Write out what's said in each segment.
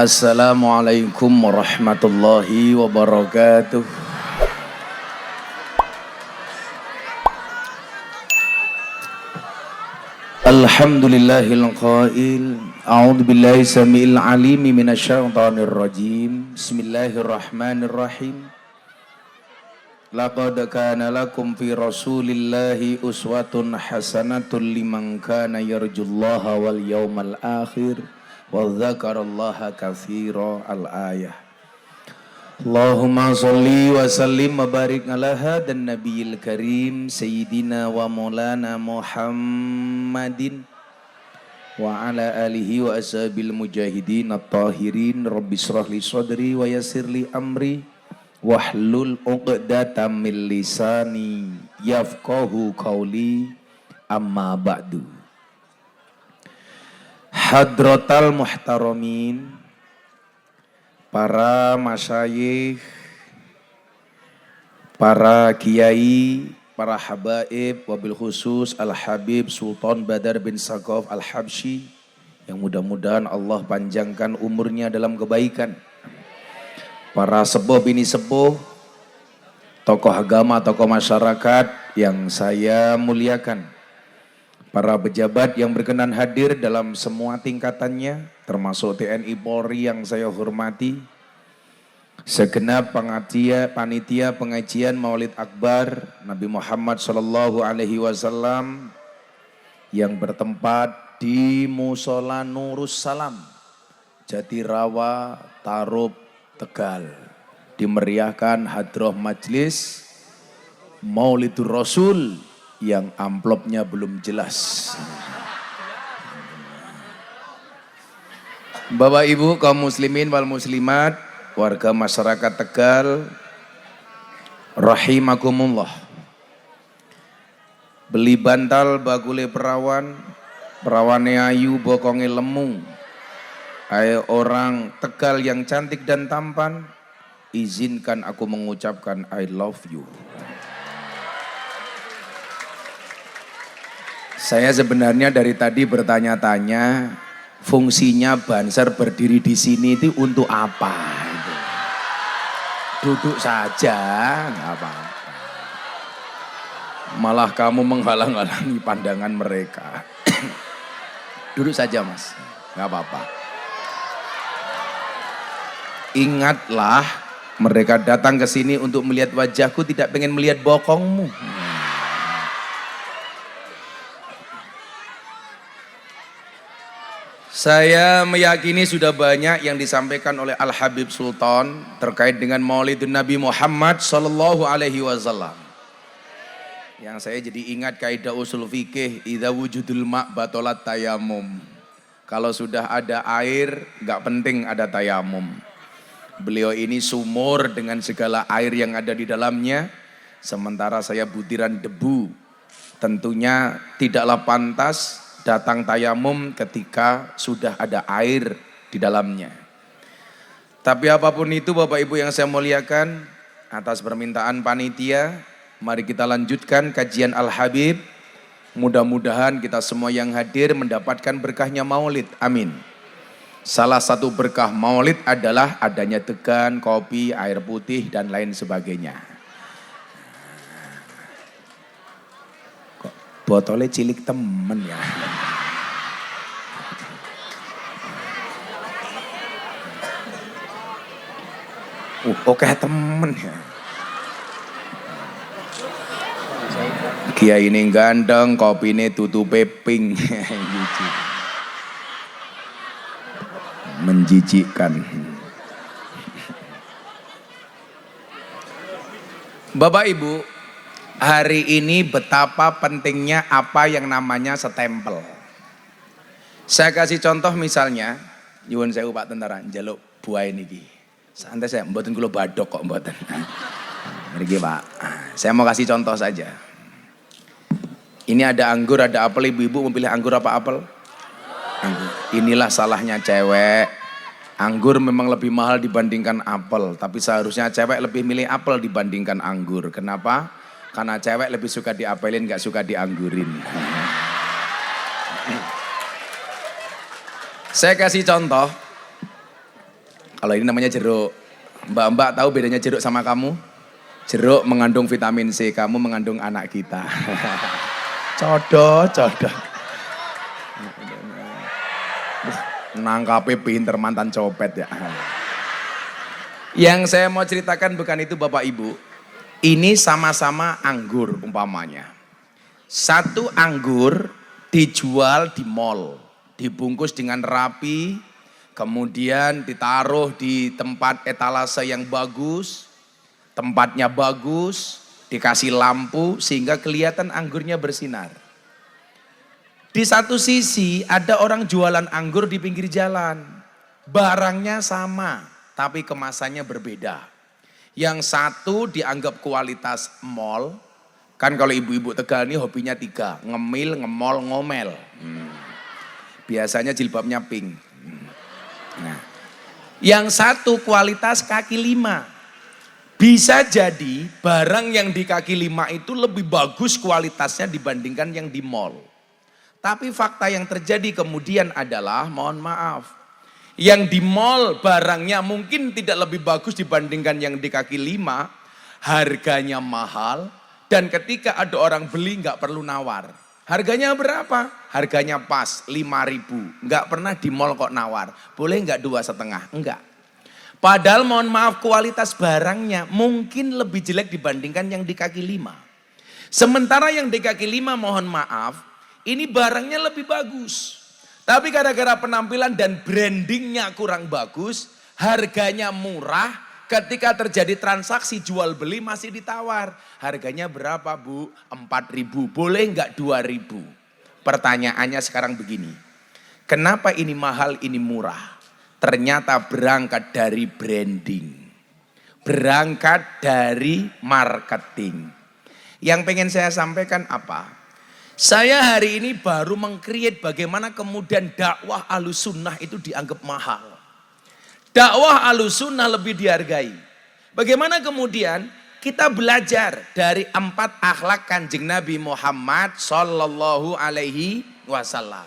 Assalamualaikum warahmatullahi wabarakatuh. Alhamdulillahil qail. A'udzu billahi samiil alimi minasyaitonir rajim. Bismillahirrahmanirrahim. Laqad kana lakum fi Rasulillahi uswatun hasanatun liman kana yarjullaha wal yawmal akhir wa dzakarallaha katsira. Al-ayah. Allahumma sholli wa sallim wa barik ala hadan nabiyil karim sayyidina wa maulana Muhammadin wa ala alihi wa ashabil mujahidin at-tahirin. Rabbi shrah li sadri wa yassir li amri wahlul 'uqdatam min lisani yafqahu qawli. Amma ba'du. Hadratal muhtaramin, para masyayikh, para kiai, para habaib, wabil khusus Al-Habib Sultan Badar bin Saqaf Al-Habsyi, yang mudah-mudahan Allah panjangkan umurnya dalam kebaikan. Para sepuh bini sepuh, tokoh agama, tokoh masyarakat yang saya muliakan, para pejabat yang berkenan hadir dalam semua tingkatannya, termasuk TNI Polri yang saya hormati, segenap panitia pengajian Maulid Akbar Nabi Muhammad SAW yang bertempat di Musola Nurus Salam, Jatirawa, Tarub, Tegal, dimeriahkan hadroh majlis Maulidur Rasul yang amplopnya belum jelas. Bapak Ibu kaum muslimin wal muslimat, warga masyarakat Tegal rahimakumullah. Beli bantal bagule perawan, perawane ayu bokonge lemu. Hai orang Tegal yang cantik dan tampan, izinkan aku mengucapkan I love you. Saya sebenarnya dari tadi bertanya-tanya, fungsinya Banser berdiri di sini itu untuk apa? Duduk saja, nggak apa-apa. Malah kamu menghalang-halangi pandangan mereka. Duduk saja mas, nggak apa-apa. Ingatlah, mereka datang ke sini untuk melihat wajahku, tidak pengen melihat bokongmu. Saya meyakini sudah banyak yang disampaikan oleh Al-Habib Sultan terkait dengan Maulidun Nabi Muhammad SAW. Yang saya jadi ingat kaidah usul fikih, idza wujudul ma' batalat tayamum. Kalau sudah ada air, nggak penting ada tayamum. Beliau ini sumur dengan segala air yang ada di dalamnya, sementara saya butiran debu. Tentunya tidaklah pantas datang tayamum ketika sudah ada air di dalamnya. Tapi apapun itu Bapak Ibu yang saya muliakan, atas permintaan panitia, mari kita lanjutkan kajian Al-Habib. Mudah-mudahan kita semua yang hadir mendapatkan berkahnya maulid. Amin. Salah satu berkah maulid adalah adanya degan, kopi, air putih, dan lain sebagainya. Kok botolnya cilik temen ya? Oke temen ya. Kiai ini gandeng, kopi ini tutupe pink. Menjijikkan. Bapak Ibu, hari ini betapa pentingnya apa yang namanya stempel. Saya kasih contoh misalnya, nyuwun sewu Pak Tentara, njaluk buah niki. Santai saya, mboten kula badok kok mboten. Niki Pak, saya mau kasih contoh saja. Ini ada anggur, ada apel, ibu-ibu memilih anggur apa apel? Anggur. Inilah salahnya cewek. Anggur memang lebih mahal dibandingkan apel, tapi seharusnya cewek lebih milih apel dibandingkan anggur. Kenapa? Karena cewek lebih suka diapelin, gak suka dianggurin. Saya kasih contoh. Kalau ini namanya jeruk. Mbak-mbak tahu bedanya jeruk sama kamu? Jeruk mengandung vitamin C, kamu mengandung anak kita. Codoh. Nangkape pinter mantan copet ya. Yang saya mau ceritakan bukan itu Bapak Ibu. Ini sama-sama anggur umpamanya. Satu anggur dijual di mall, dibungkus dengan rapi, kemudian ditaruh di tempat etalase yang bagus, tempatnya bagus, dikasih lampu sehingga kelihatan anggurnya bersinar. Di satu sisi ada orang jualan anggur di pinggir jalan, barangnya sama tapi kemasannya berbeda. Yang satu dianggap kualitas mall, kan kalau ibu-ibu Tegal ini hobinya 3, ngemil, ngemol, ngomel. Biasanya jilbabnya pink. Nah, yang satu kualitas kaki 5. Bisa jadi barang yang di kaki 5 itu lebih bagus kualitasnya dibandingkan yang di mall. Tapi fakta yang terjadi kemudian adalah, mohon maaf, yang di mall barangnya mungkin tidak lebih bagus dibandingkan yang di kaki 5, harganya mahal, dan ketika ada orang beli nggak perlu nawar. Harganya berapa? Harganya pas, 5.000. Nggak pernah di mall kok nawar. Boleh nggak 2,5? Enggak. Padahal mohon maaf kualitas barangnya mungkin lebih jelek dibandingkan yang di kaki 5. Sementara yang di kaki 5 mohon maaf, ini barangnya lebih bagus. Tapi gara-gara penampilan dan brandingnya kurang bagus, harganya murah, ketika terjadi transaksi jual beli masih ditawar. Harganya berapa Bu? 4.000, boleh nggak 2.000? Pertanyaannya sekarang begini, kenapa ini mahal, ini murah? Ternyata berangkat dari branding, berangkat dari marketing. Yang pengen saya sampaikan apa? Saya hari ini baru meng-create bagaimana kemudian dakwah Ahlussunnah itu dianggap mahal. Dakwah Ahlussunnah lebih dihargai. Bagaimana kemudian kita belajar dari 4 akhlak Kanjeng Nabi Muhammad Sallallahu Alaihi Wasallam.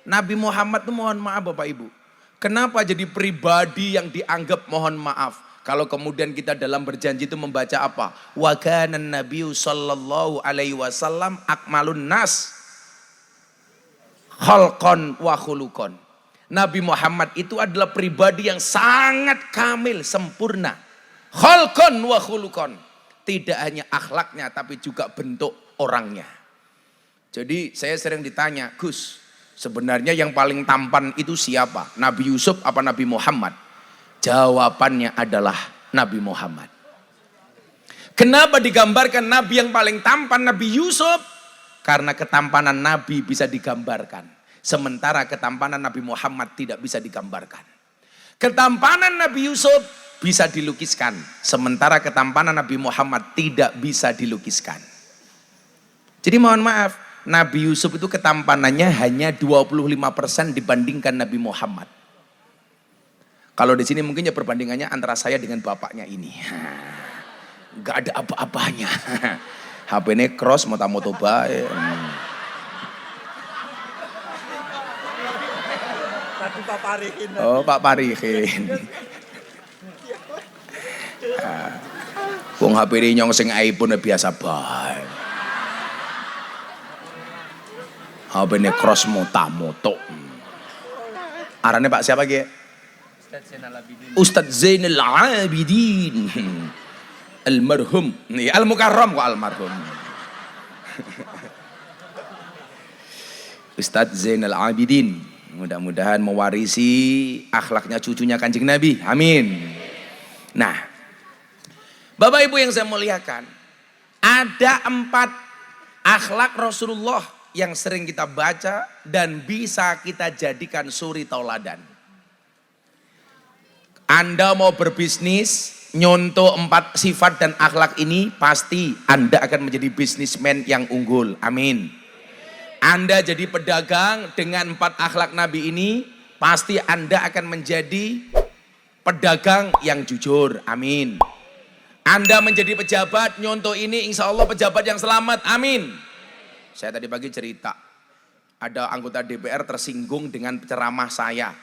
Nabi Muhammad itu mohon maaf Bapak Ibu. Kenapa jadi pribadi yang dianggap mohon maaf? Kalau kemudian kita dalam berjanji itu membaca apa? Wa kana nabiyyu sallallahu alaihi wasallam akmalun nas khalqan wa khuluqan. Nabi Muhammad itu adalah pribadi yang sangat kamil, sempurna. Khalqan wa khuluqan. Tidak hanya akhlaknya tapi juga bentuk orangnya. Jadi saya sering ditanya, Gus, sebenarnya yang paling tampan itu siapa? Nabi Yusuf apa Nabi Muhammad? Jawabannya adalah Nabi Muhammad. Kenapa digambarkan Nabi yang paling tampan Nabi Yusuf? Karena ketampanan Nabi bisa digambarkan. Sementara ketampanan Nabi Muhammad tidak bisa digambarkan. Ketampanan Nabi Yusuf bisa dilukiskan. Sementara ketampanan Nabi Muhammad tidak bisa dilukiskan. Jadi mohon maaf, Nabi Yusuf itu ketampanannya hanya 25% dibandingkan Nabi Muhammad. Kalau di sini mungkin ya perbandingannya antara saya dengan bapaknya ini. Gak ada apa-apanya. HP-nya cross moto-moto baik. Pak Parihin. Oh Pak Parihin. Wong HP ini nyong sing iPhone biasa baik. HP-nya cross moto-moto. Arane Pak siapa ge? Ustadz Zainal Abidin almarhum, nih al-mukarram kok almarhum. Ustadz Zainal Abidin, mudah-mudahan mewarisi akhlaknya cucunya Kanjeng Nabi, amin. Nah, Bapak Ibu yang saya muliakan, ada 4 akhlak Rasulullah yang sering kita baca dan bisa kita jadikan suri tauladan. Anda mau berbisnis, nyontoh 4 sifat dan akhlak ini, pasti Anda akan menjadi bisnismen yang unggul. Amin. Anda jadi pedagang dengan 4 akhlak Nabi ini, pasti Anda akan menjadi pedagang yang jujur. Amin. Anda menjadi pejabat, nyontoh ini, insya Allah pejabat yang selamat. Amin. Saya tadi pagi cerita, ada anggota DPR tersinggung dengan ceramah saya.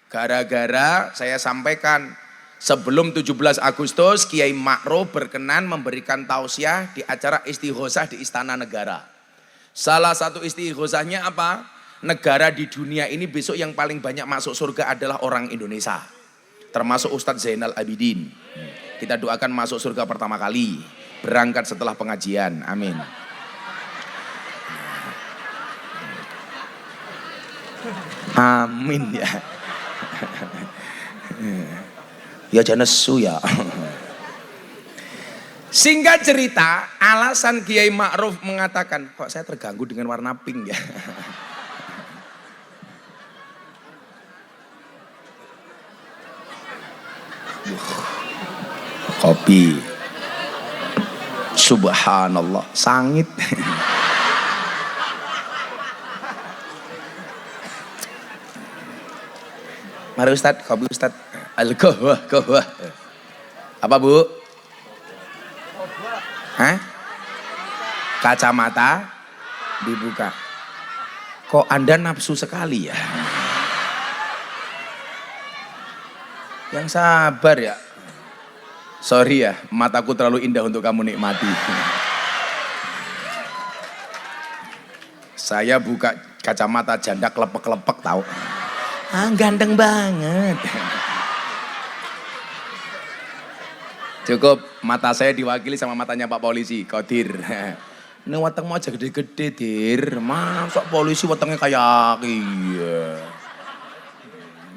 Gara-gara saya sampaikan sebelum 17 Agustus Kiai Ma'ruf berkenan memberikan tausiah di acara istighosah di Istana Negara. Salah satu istighosahnya apa? Negara di dunia ini besok yang paling banyak masuk surga adalah orang Indonesia. Termasuk Ustadz Zainal Abidin. Kita doakan masuk surga pertama kali. Berangkat setelah pengajian. Amin. Amin ya. Ya jangan nesu ya. Singkat cerita, alasan Kiai Ma'ruf mengatakan, kok saya terganggu dengan warna pink ya. Kopi. Subhanallah, sangit. Mari Ustadz, kopi Ustadz. Al-Qahwah. Apa Bu? Hah? Kacamata dibuka. Kok Anda nafsu sekali ya? Yang sabar ya. Sorry ya, mataku terlalu indah untuk kamu nikmati. Saya buka kacamata janda kelepek-kelepek tahu. Ganteng banget. Cukup, mata saya diwakili sama matanya Pak Polisi, Qadir. Ini wetengmu aja gede-gede, Dir. Masa polisi wetengnya kayak iya.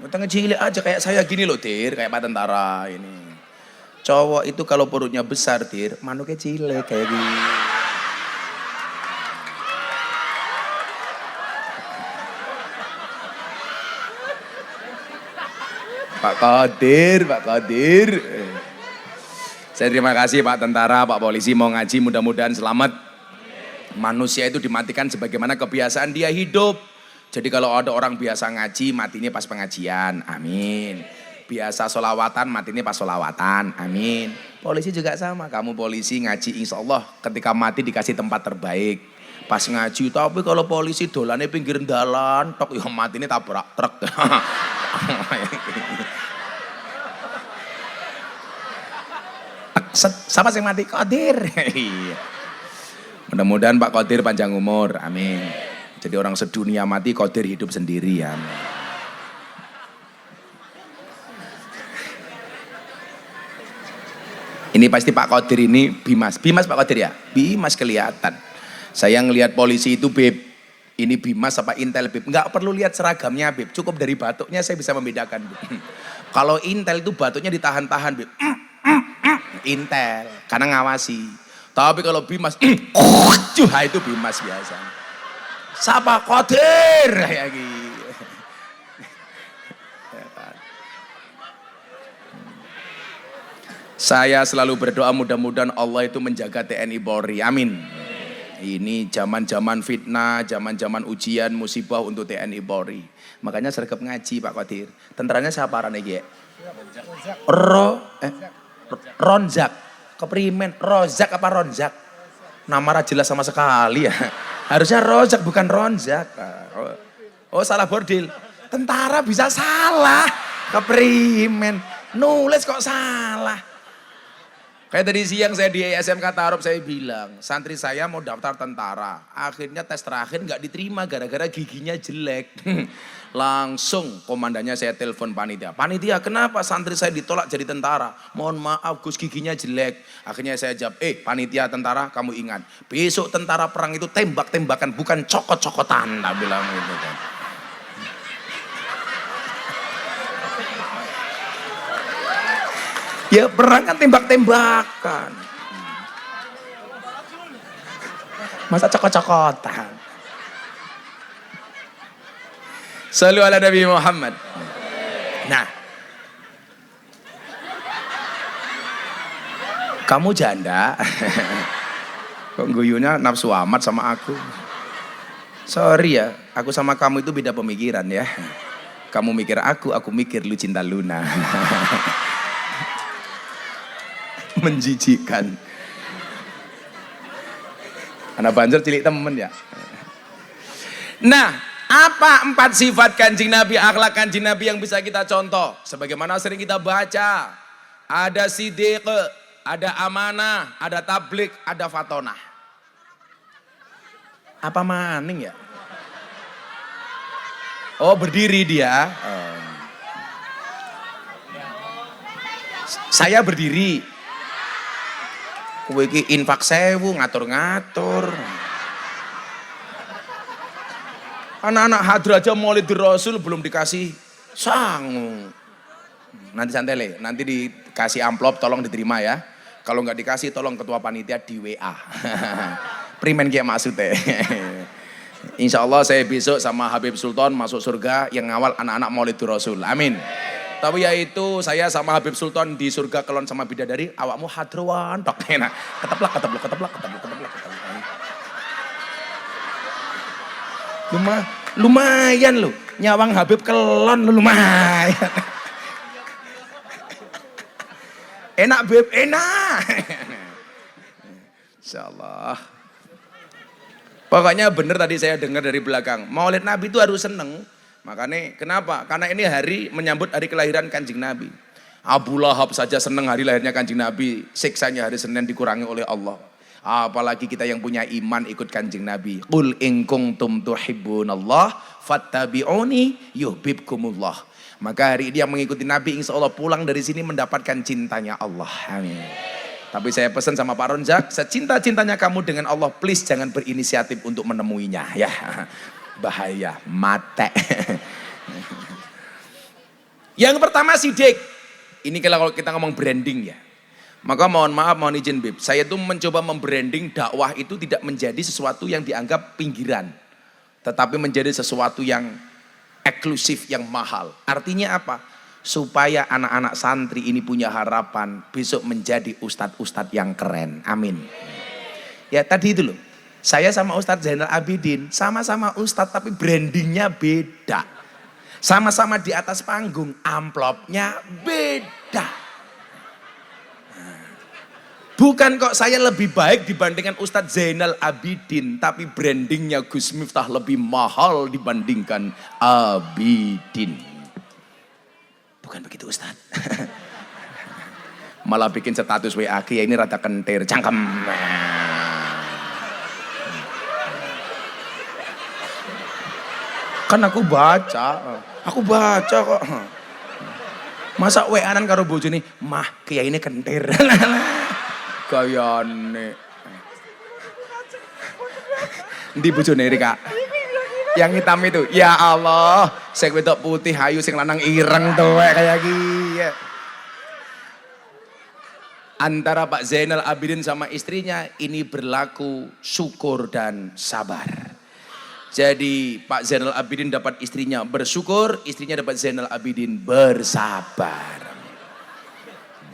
Wetengnya cilik aja kayak saya gini loh, Dir. Kayak Pak Tentara ini. Cowok itu kalau perutnya besar, Dir, manuknya cilik kayak gini. Pak Qadir. Saya terima kasih Pak Tentara, Pak Polisi mau ngaji, mudah-mudahan selamat. Manusia itu dimatikan sebagaimana kebiasaan dia hidup. Jadi kalau ada orang biasa ngaji, matinya pas pengajian, amin. Biasa solawatan, matinya pas solawatan, amin. Polisi juga sama, kamu polisi ngaji insya Allah ketika mati dikasih tempat terbaik. Pas ngaji, tapi kalau polisi dolannya pinggir dalan, tok ya matinya tabrak truk. Siapa sih mati? Qadir. Mudah-mudahan Pak Qadir panjang umur, amin. Jadi orang sedunia mati, Qadir hidup sendirian. Ini pasti Pak Qadir ini Bimas Pak Qadir ya? Bimas kelihatan. Saya ngelihat polisi itu Beb, ini Bimas apa Intel Beb? Nggak perlu lihat seragamnya Beb, cukup dari batuknya saya bisa membedakan Beb. Kalau Intel itu batuknya ditahan-tahan Beb. Intel, karena ngawasi. Tapi kalau Bimas, itu Bimas biasa. Siapa Qadir kayak gitu. Saya selalu berdoa mudah-mudahan Allah itu menjaga TNI Polri, amin. Ini zaman-zaman fitnah, zaman-zaman ujian, musibah untuk TNI Polri. Makanya sergap ngaji Pak Qadir. Tentaranya siapa arane iki? Ronzak, keprimen, Rozak apa Ronzak? Nama ra jelas sama sekali ya. Harusnya Rozak bukan Ronzak. Oh salah bordil. Tentara bisa salah, keprimen. Nulis kok salah. Kayak tadi siang saya di SMK Tarup saya bilang, santri saya mau daftar tentara. Akhirnya tes terakhir nggak diterima gara-gara giginya jelek. Langsung komandannya saya telepon panitia. Panitia kenapa santri saya ditolak jadi tentara? Mohon maaf Gus giginya jelek. Akhirnya saya jawab, panitia tentara kamu ingat. Besok tentara perang itu tembak-tembakan bukan cokot-cokotan. Tak bilang gitu kan. Ya perang kan tembak-tembakan. Masa cokot-cokotan. Shallu ala Nabi Muhammad. Nah, kamu janda, kok guyunya nafsu amat sama aku. Sorry ya, aku sama kamu itu beda pemikiran ya. Kamu mikir aku mikir lu cinta Luna. Menjijikan. Anak banjur cilik temen ya. Nah, Apa 4 sifat Kanjeng Nabi, akhlak Kanjeng Nabi yang bisa kita contoh? Sebagaimana sering kita baca, ada sidiq, ada amanah, ada tablik, ada fatonah. Apa maning ya? Oh, berdiri dia. Saya berdiri. Kowe iki infak 1000 ngatur-ngatur. Anak-anak hadrah Maulidur Rasul belum dikasih sangu. Nanti santele, nanti dikasih amplop tolong diterima ya. Kalau nggak dikasih tolong ketua panitia di WA. Primen kayak maksudnya. Insya Allah saya besok sama Habib Sultan masuk surga yang ngawal anak-anak Maulidur Rasul. Amin. Tapi yaitu saya sama Habib Sultan di surga kelon sama bidadari, awakmu hadrawan tok enak. Keteplak. Lumayan loh, nyawang Habib kelon lumayan. Enak Beb, enak. Insyaallah. Pokoknya bener tadi saya dengar dari belakang, Maulid Nabi itu harus seneng. Makanya kenapa? Karena ini hari menyambut hari kelahiran Kanjeng Nabi. Abu Lahab saja seneng hari lahirnya Kanjeng Nabi, siksanya hari Senin dikurangi oleh Allah. Apalagi kita yang punya iman ikut Kanjeng Nabi. Qul in kuntum tuhibbunallah fattabi'uni yuhibbukumullah. Maka hari ini yang mengikuti Nabi insya Allah pulang dari sini mendapatkan cintanya Allah. Amin. Tapi saya pesan sama Pak Ronjak, secinta-cintanya kamu dengan Allah, please jangan berinisiatif untuk menemuinya ya. Bahaya, mate. Yang pertama sidik. Ini kalau kita ngomong branding ya. Maka mohon maaf, mohon izin Bib, saya tuh mencoba membranding dakwah itu tidak menjadi sesuatu yang dianggap pinggiran, tetapi menjadi sesuatu yang eksklusif, yang mahal. Artinya apa? Supaya anak-anak santri ini punya harapan besok menjadi ustadz-ustadz yang keren. Amin. Ya tadi itu loh, saya sama Ustadz Zainal Abidin sama-sama ustadz tapi brandingnya beda. Sama-sama di atas panggung, amplopnya beda. Bukan kok saya lebih baik dibandingkan Ustadz Zainal Abidin, tapi brandingnya Gus Miftah lebih mahal dibandingkan Abidin. Bukan begitu Ustadz. Malah bikin status WA ya ini rada kentir, cangkem. Kan aku baca kok. Masa WA-an karo bojone, "Mah, kiai ini kentir." Gayane. Ndi bojone Rika? Yang hitam itu. Ya Allah, sing wedok putih ayu sing lanang ireng tuwek kayak gini. Antara Pak Zainal Abidin sama istrinya ini berlaku syukur dan sabar. Jadi Pak Zainal Abidin dapat istrinya bersyukur, istrinya dapat Zainal Abidin bersabar.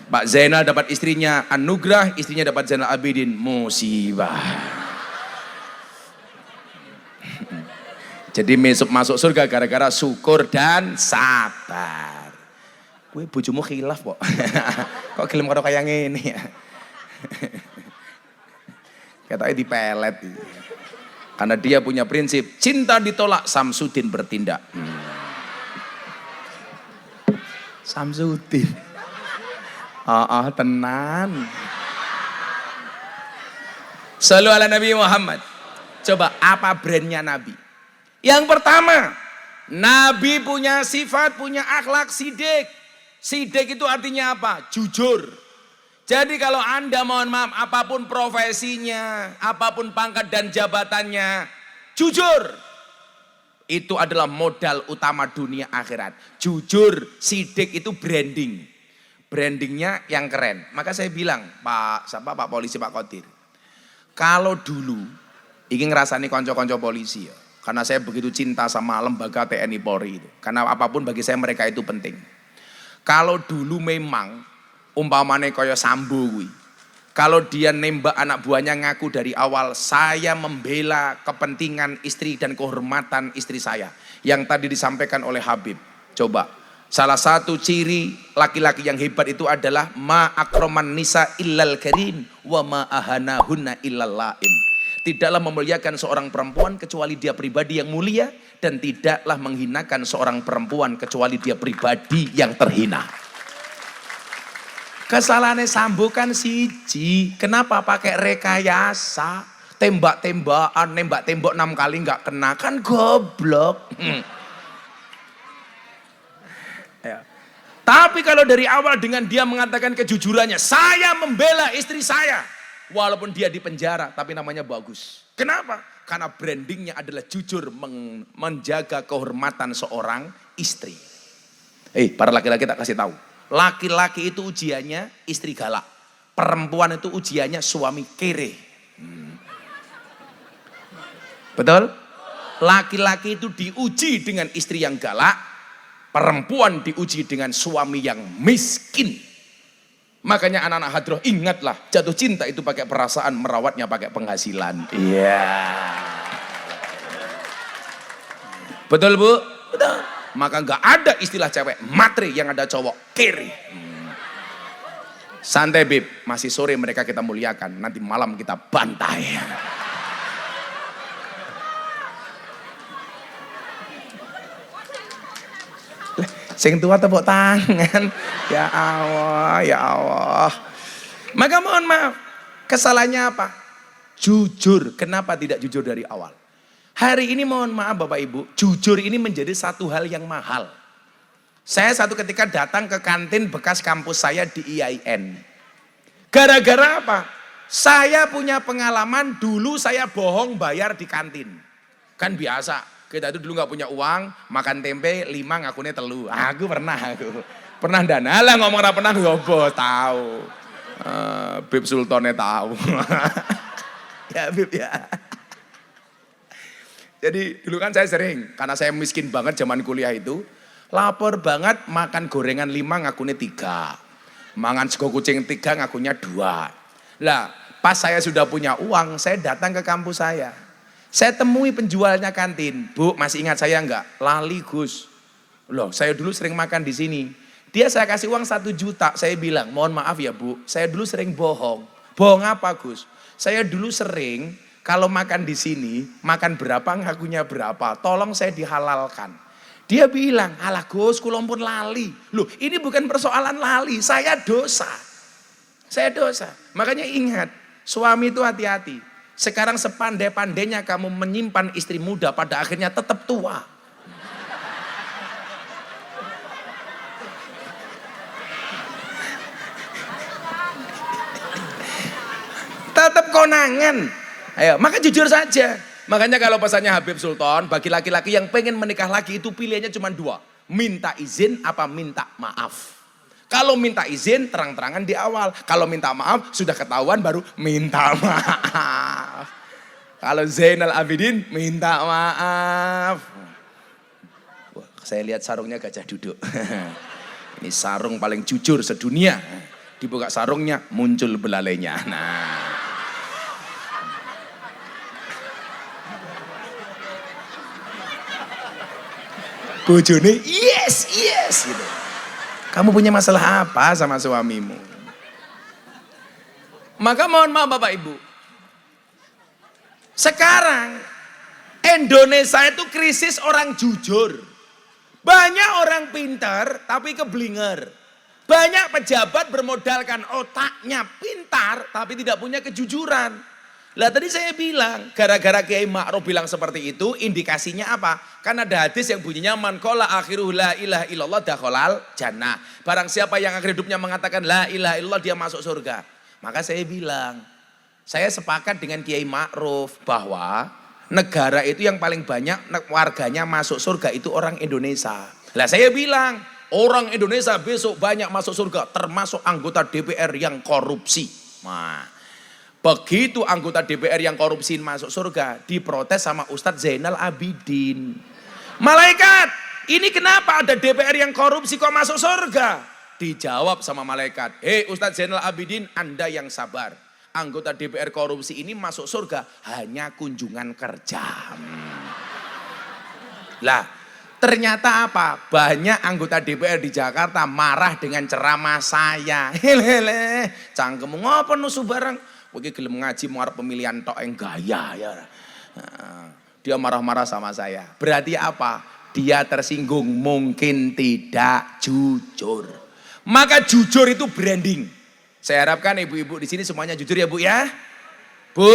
Pak Zainal dapat istrinya anugerah, istrinya dapat Zainal Abidin musibah. Jadi masuk surga gara-gara syukur dan sabar. Gue bojomu khilaf kok. Kok gelem karo kaya ngene ya. Katanya dipelet. Karena dia punya prinsip cinta ditolak, Samsudin bertindak. Samsudin. Tenan. Shallu ala Nabi Muhammad. Coba apa brandnya Nabi? Yang pertama, Nabi punya sifat, punya akhlak sidik. Sidik itu artinya apa? Jujur. Jadi kalau Anda mohon maaf apapun profesinya, apapun pangkat dan jabatannya, jujur. Itu adalah modal utama dunia akhirat. Jujur, sidik itu branding. Brandingnya yang keren. Maka saya bilang, Pak Polisi, Pak Kodir. Kalau dulu, ingin ngerasani konco-konco polisi ya. Karena saya begitu cinta sama lembaga TNI Polri itu. Karena apapun bagi saya mereka itu penting. Kalau dulu memang, umpamane kaya Sambo kuwi. Kalau dia nembak anak buahnya ngaku dari awal, saya membela kepentingan istri dan kehormatan istri saya. Yang tadi disampaikan oleh Habib. Coba. Salah satu ciri laki-laki yang hebat itu adalah ma akroman nisa illal karim wa ma ahanahunna illal laim. tidaklah memuliakan seorang perempuan kecuali dia pribadi yang mulia, dan tidaklah menghinakan seorang perempuan kecuali dia pribadi yang terhina. Kesalahannya Sambo kan siji, kenapa pakai rekayasa? Tembak-tembakan, nembak tembok 6 kali nggak kena, kan goblok. Ya. Tapi kalau dari awal dengan dia mengatakan kejujurannya, saya membela istri saya, walaupun dia di penjara, tapi namanya bagus. Kenapa? Karena brandingnya adalah jujur menjaga kehormatan seorang istri. Para laki-laki tak kasih tahu. Laki-laki itu ujiannya istri galak. Perempuan itu ujiannya suami kere. Betul? Laki-laki itu diuji dengan istri yang galak. Perempuan diuji dengan suami yang miskin. Makanya anak-anak hadroh, ingatlah, jatuh cinta itu pakai perasaan, merawatnya pakai penghasilan. Iya. Betul Bu? Betul. Maka nggak ada istilah cewek matre, yang ada cowok kiri. Santai Bib, masih sore mereka kita muliakan, nanti malam kita bantai. Sing tua tepuk tangan. Ya Allah, ya Allah. Maka mohon maaf, kesalahannya apa? Jujur. Kenapa tidak jujur dari awal? Hari ini mohon maaf Bapak Ibu, jujur ini menjadi satu hal yang mahal. Saya satu ketika datang ke kantin bekas kampus saya di IAIN. Gara-gara apa? Saya punya pengalaman dulu saya bohong bayar di kantin. Kan biasa. Kita itu dulu gak punya uang, makan tempe 5 ngakunya telu. Aku pernah dana lah, ngomong apa pernah ngobo, tahu. Bib Sultannya tahu. Ya Bib ya. Jadi dulu kan saya sering, karena saya miskin banget zaman kuliah itu, lapor banget makan gorengan 5 ngakunya 3. Mangan sego kucing 3 ngakunya 2. Lah pas saya sudah punya uang, saya datang ke kampus saya. Saya temui penjualnya kantin. Bu, masih ingat saya enggak? Lali Gus. Loh, saya dulu sering makan di sini. Dia saya kasih uang 1 juta. Saya bilang, mohon maaf ya Bu, saya dulu sering bohong. Bohong apa Gus? Saya dulu sering kalau makan di sini, makan berapa ngakunya berapa. Tolong saya dihalalkan. Dia bilang, alah Gus, kula pun lali. Loh, ini bukan persoalan lali, saya dosa. Saya dosa. Makanya ingat, suami itu hati-hati. Sekarang sepandai-pandainya kamu menyimpan istri muda, pada akhirnya tetap tua. Tetap konangan. Ayo, maka jujur saja. Makanya kalau pesannya Habib Sultan, bagi laki-laki yang pengen menikah lagi itu pilihannya cuma 2. Minta izin apa minta maaf. Kalau minta izin terang-terangan di awal. Kalau minta maaf sudah ketahuan baru minta maaf. Kalau Zainal Abidin minta maaf. Wah, saya lihat sarungnya gajah duduk. Ini sarung paling jujur sedunia. Dibuka sarungnya muncul belalainya. Nah. Bojone yes gitu. Kamu punya masalah apa sama suamimu? Maka mohon maaf Bapak Ibu. Sekarang Indonesia itu krisis orang jujur. Banyak orang pintar tapi keblinger. Banyak pejabat bermodalkan otaknya pintar tapi tidak punya kejujuran. Lah tadi saya bilang, gara-gara Kiai Ma'ruf bilang seperti itu, indikasinya apa? Kan ada hadis yang bunyinya man qala akhiruhu la ilaha illallah dakhalal jannah. Barang siapa yang akhir hidupnya mengatakan la ilaha illallah dia masuk surga. Maka saya bilang, saya sepakat dengan Kiai Ma'ruf bahwa negara itu yang paling banyak warganya masuk surga itu orang Indonesia. Lah saya bilang, orang Indonesia besok banyak masuk surga termasuk anggota DPR yang korupsi. Nah, begitu anggota DPR yang korupsi masuk surga, diprotes sama Ustadz Zainal Abidin. Malaikat, ini kenapa ada DPR yang korupsi kok masuk surga? Dijawab sama malaikat, hei Ustadz Zainal Abidin, Anda yang sabar. Anggota DPR korupsi ini masuk surga hanya kunjungan kerja. Lah, ternyata apa? Banyak anggota DPR di Jakarta marah dengan ceramah saya. Hele, cangkemmu ngapa nusu barang? Kowe gelem ngaji mau arep pemilihan tok yang gaya ya. Nah, dia marah-marah sama saya. Berarti apa? Dia tersinggung, mungkin tidak jujur. Maka jujur itu branding. Saya harapkan ibu-ibu di sini semuanya jujur ya Bu ya. Bu,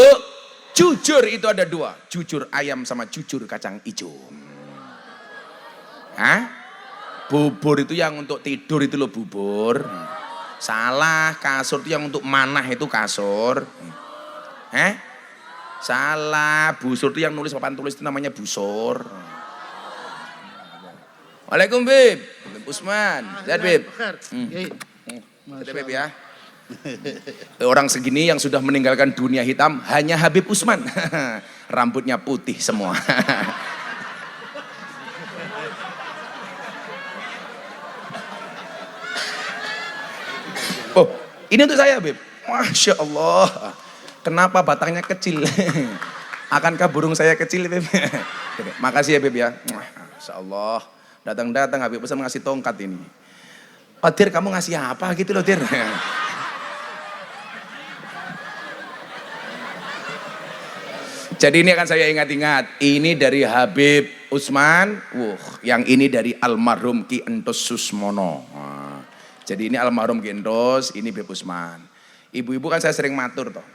jujur itu ada dua. Jujur ayam sama jujur kacang hijau. Hah? Bubur itu yang untuk tidur itu loh bubur. Salah, kasur itu yang untuk manah itu kasur. Salah, busur itu yang nulis papan tulis itu namanya busur. Waalaikumsalam Bib. Usman, lihat Bib. Lihat Bib ya. Orang segini yang sudah meninggalkan dunia hitam hanya Habib Usman. Rambutnya putih semua. Oh, ini untuk saya Bib. Masya Allah. Kenapa batangnya kecil? Akankah burung saya kecil Bib? Makasih ya Bib ya. Masya Allah. Datang-datang Habib Usman ngasih tongkat ini. Oh Dir, kamu ngasih apa gitu loh Dir? Jadi ini akan saya ingat-ingat. Ini dari Habib Usman. Yang ini dari almarhum Ki Entus Susmono. Jadi ini almarhum Ki Entus, ini Habib Usman. Ibu-ibu kan saya sering matur toh.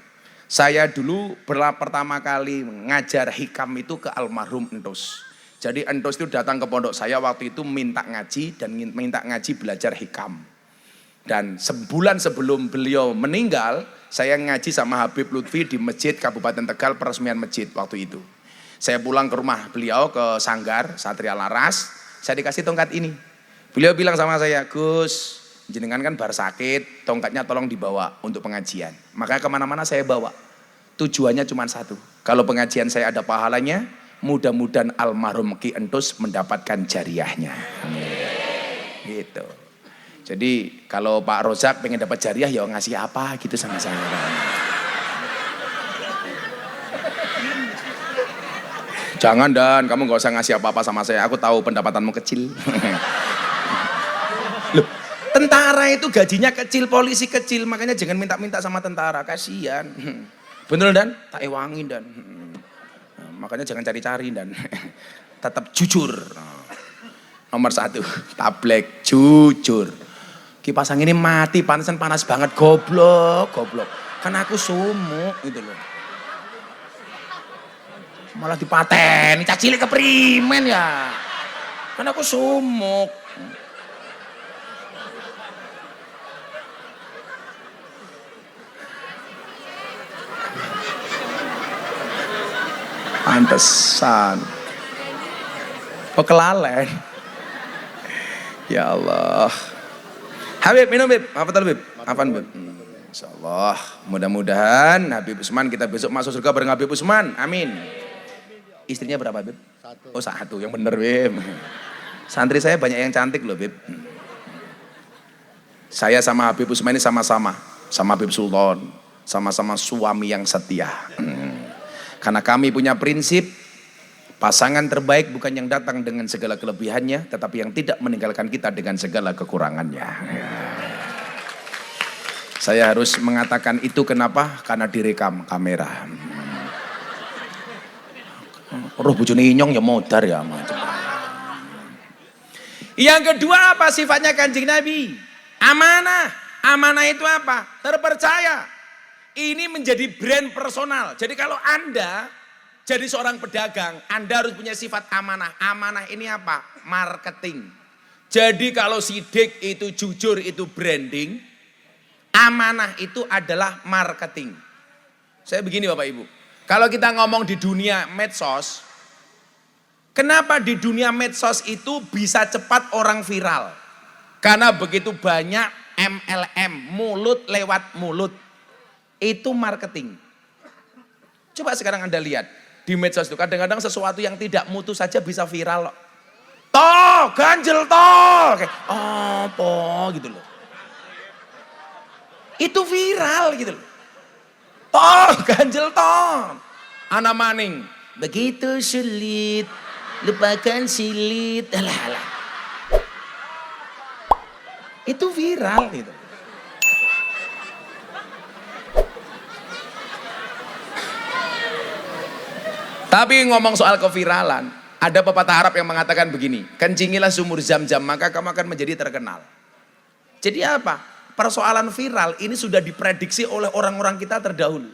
Saya dulu pertama kali ngajar hikam itu ke almarhum Entus. Jadi Entus itu datang ke pondok saya waktu itu minta ngaji dan minta ngaji belajar hikam. Dan sebulan sebelum beliau meninggal, saya ngaji sama Habib Lutfi di masjid Kabupaten Tegal, peresmian masjid waktu itu. Saya pulang ke rumah beliau ke Sanggar, Satria Laras, saya dikasih tongkat ini. Beliau bilang sama saya, Gus, jenengan kan bar sakit, tongkatnya tolong dibawa untuk pengajian. Makanya kemana-mana saya bawa. Tujuannya cuma satu, kalau pengajian saya ada pahalanya, mudah-mudahan almarhum Ki Entus mendapatkan jariahnya. Gitu. Jadi kalau Pak Rozak pengen dapat jariah ya ngasih apa gitu sama saya. Jangan Dan, kamu gak usah ngasih apa-apa sama saya. Aku tahu pendapatanmu kecil. Loh, tentara itu gajinya kecil, polisi kecil, makanya jangan minta-minta sama tentara, kasihan. Bener Dan? Tak ewangi Dan. Makanya jangan cari-cari Dan. Tetap jujur. Nomor 1, tablek jujur. Kipas angin ini mati, panasan panas banget, goblok. Kan aku sumuk gitu loh. Malah dipaten, cacili keprimen ya. Kan aku sumuk. Pantesan. Kok kelalen? Ya Allah. Habib, minum Bib. Apa tadi Bib? Apaan Bib? Insyaallah. Mudah-mudahan Habib Usman kita besok masuk surga bareng Habib Usman. Amin. Istrinya berapa Bib? 1. Oh 1, yang bener Bib. Santri saya banyak yang cantik loh Bib. Saya sama Habib Usman ini sama-sama. Sama Habib Sultan. Sama-sama suami yang setia. Karena kami punya prinsip, pasangan terbaik bukan yang datang dengan segala kelebihannya, tetapi yang tidak meninggalkan kita dengan segala kekurangannya. Saya harus mengatakan itu kenapa? Karena direkam kamera. Roh bojone inyong ya modar ya. Yang kedua apa sifatnya Kanjeng Nabi? Amanah. Amanah itu apa? Terpercaya. Ini menjadi brand personal. Jadi kalau Anda jadi seorang pedagang, Anda harus punya sifat amanah. Amanah ini apa? Marketing. Jadi kalau sidik itu jujur, itu branding. Amanah itu adalah marketing. Saya begini Bapak Ibu. Kalau kita ngomong di dunia medsos, kenapa di dunia medsos itu bisa cepat orang viral? Karena begitu banyak MLM, mulut lewat mulut. Itu marketing. Coba sekarang Anda lihat. Di medsos itu kadang-kadang sesuatu yang tidak mutu saja bisa viral. Toh, ganjel toh. Kayak, apa gitu loh. Itu viral gitu loh. Toh, ganjel toh. Ana maning. Begitu sulit. Lupakan silit. Alah. Itu viral gitu. Tapi ngomong soal keviralan, ada pepatah Arab yang mengatakan begini, kencingilah sumur Zam-Zam maka kamu akan menjadi terkenal. Jadi apa? Persoalan viral ini sudah diprediksi oleh orang-orang kita terdahulu.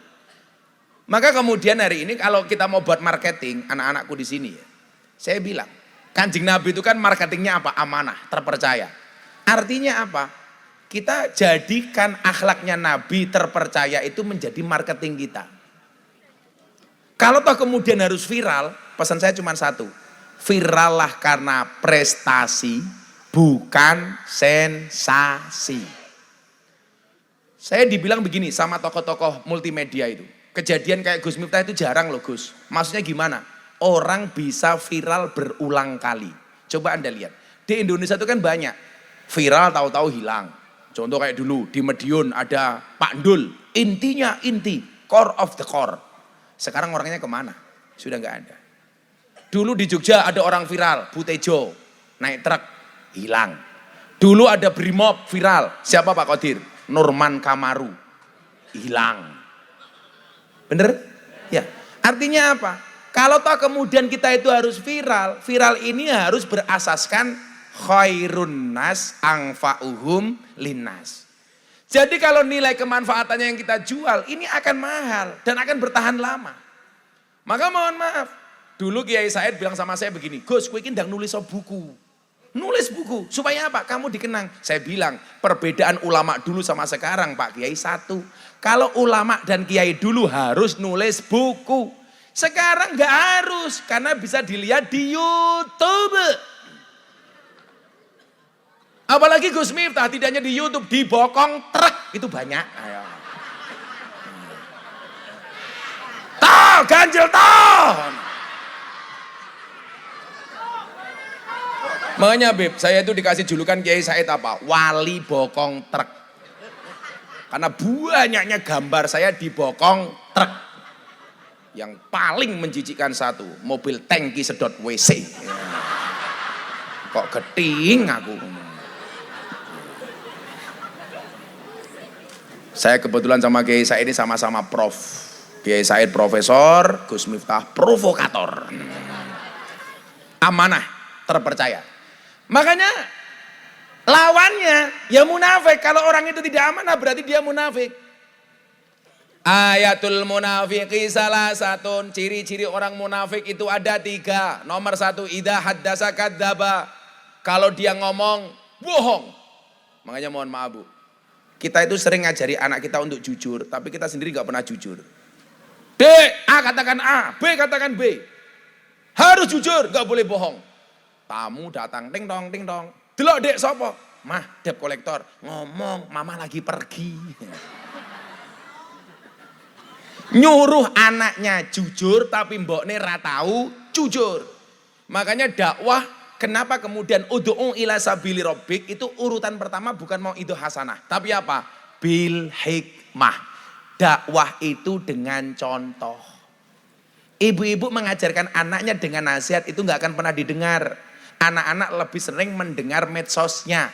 Maka kemudian hari ini kalau kita mau buat marketing, anak-anakku di sini ya, saya bilang, Kanjeng Nabi itu kan marketingnya apa? Amanah, terpercaya. Artinya apa? Kita jadikan akhlaknya Nabi terpercaya itu menjadi marketing kita. Kalau toh kemudian harus viral, pesan saya cuma satu. Viral lah karena prestasi, bukan sensasi. Saya dibilang begini sama tokoh-tokoh multimedia itu. Kejadian kayak Gus Miftah itu jarang loh Gus. Maksudnya gimana? Orang bisa viral berulang kali. Coba Anda lihat. Di Indonesia itu kan banyak. Viral tahu-tahu hilang. Contoh kayak dulu di Medion ada Pak Ndul. Intinya inti. Core of the core. Sekarang orangnya kemana? Sudah nggak ada. Dulu di Jogja ada orang viral. Butejo. Naik truk. Hilang. Dulu ada Brimob viral. Siapa Pak Qadir? Norman Kamaru. Hilang. Bener? Ya. Artinya apa? Kalau toh kemudian kita itu harus viral. Viral ini harus berasaskan khairun nas angfa'uhum linnas. Jadi kalau nilai kemanfaatannya yang kita jual ini akan mahal dan akan bertahan lama. Maka mohon maaf, dulu Kiai Said bilang sama saya begini, Gus, kowe iki ndang nulis buku. Nulis buku, supaya apa? Kamu dikenang. Saya bilang, perbedaan ulama dulu sama sekarang Pak Kiai satu. Kalau ulama dan Kiai dulu harus nulis buku. Sekarang nggak harus, karena bisa dilihat di YouTube. Apalagi Gus Miftah, tidak hanya di YouTube, di bokong truk, itu banyak. Ayo. Toh, ganjil toh. Makanya Beb, saya itu dikasih julukan Kiai Said apa? Wali bokong truk. Karena banyaknya gambar saya di bokong truk. Yang paling menjijikkan satu, mobil tangki sedot WC. Ya. Kok geting aku. Saya kebetulan sama Kiai Said ini sama-sama prof. Kiai Said profesor, Gus Miftah provokator. Amanah, terpercaya. Makanya lawannya ya munafik. Kalau orang itu tidak amanah berarti dia munafik. Ayatul munafiqi salah satu. Ciri-ciri orang munafik itu ada 3. Nomor 1, idza haddasa kadzdzaba. Kalau dia ngomong bohong. Makanya mohon maaf Bu. Kita itu sering ngajari anak kita untuk jujur, tapi kita sendiri gak pernah jujur. B, A katakan A, B katakan B. Harus jujur, gak boleh bohong. Tamu datang, ting dong, ting dong. Delok dek sopo? Mah, debt kolektor. Ngomong, mama lagi pergi. Nyuruh anaknya jujur, tapi mbokne ra tahu jujur. Makanya dakwah, kenapa kemudian ud'u ila sabili rabbik itu urutan pertama bukan mau itu hasanah. Tapi apa? Bil hikmah. Dakwah itu dengan contoh. Ibu-ibu mengajarkan anaknya dengan nasihat itu gak akan pernah didengar. Anak-anak lebih sering mendengar medsosnya.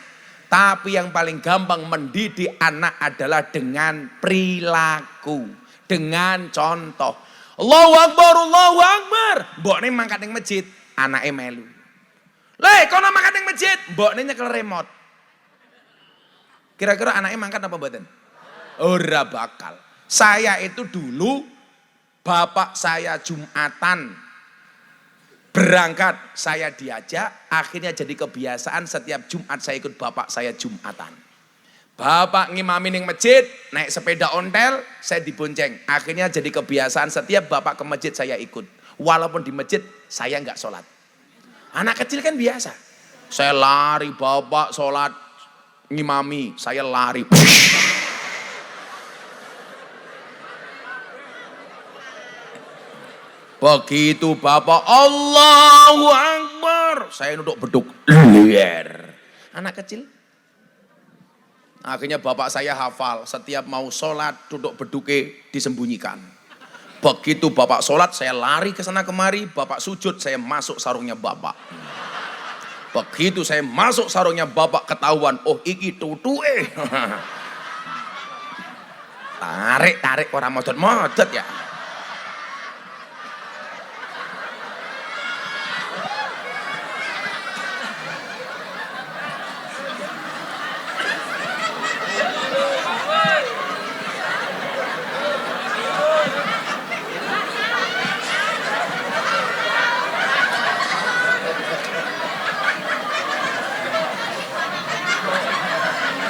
Tapi yang paling gampang mendidik anak adalah dengan perilaku. Dengan contoh. Allahu Akbar, Allahu Akbar. Mbokne mangkat ning masjid, anake melu. Le, kono mangkat ning masjid, mbokne nyekel remote. Kira-kira anaknya mangkat apa mboten? Ora bakal. Saya itu dulu bapak saya Jumatan berangkat, saya diajak, akhirnya jadi kebiasaan setiap Jumat saya ikut bapak saya Jumatan. Bapak ngimami ning masjid, naik sepeda ontel, saya dibonceng. Akhirnya jadi kebiasaan setiap bapak ke masjid saya ikut. Walaupun di masjid saya nggak sholat. Anak kecil kan biasa. Saya lari, bapak sholat, ngimami, saya lari. Begitu bapak Allahu Akbar, saya duduk beduk liar. Anak kecil. Akhirnya bapak saya hafal, setiap mau sholat duduk beduke disembunyikan. Begitu bapak sholat saya lari ke sana kemari, bapak sujud saya masuk sarungnya bapak. Begitu saya masuk sarungnya bapak ketahuan, oh iki tutuke. Tarik orang modot ya.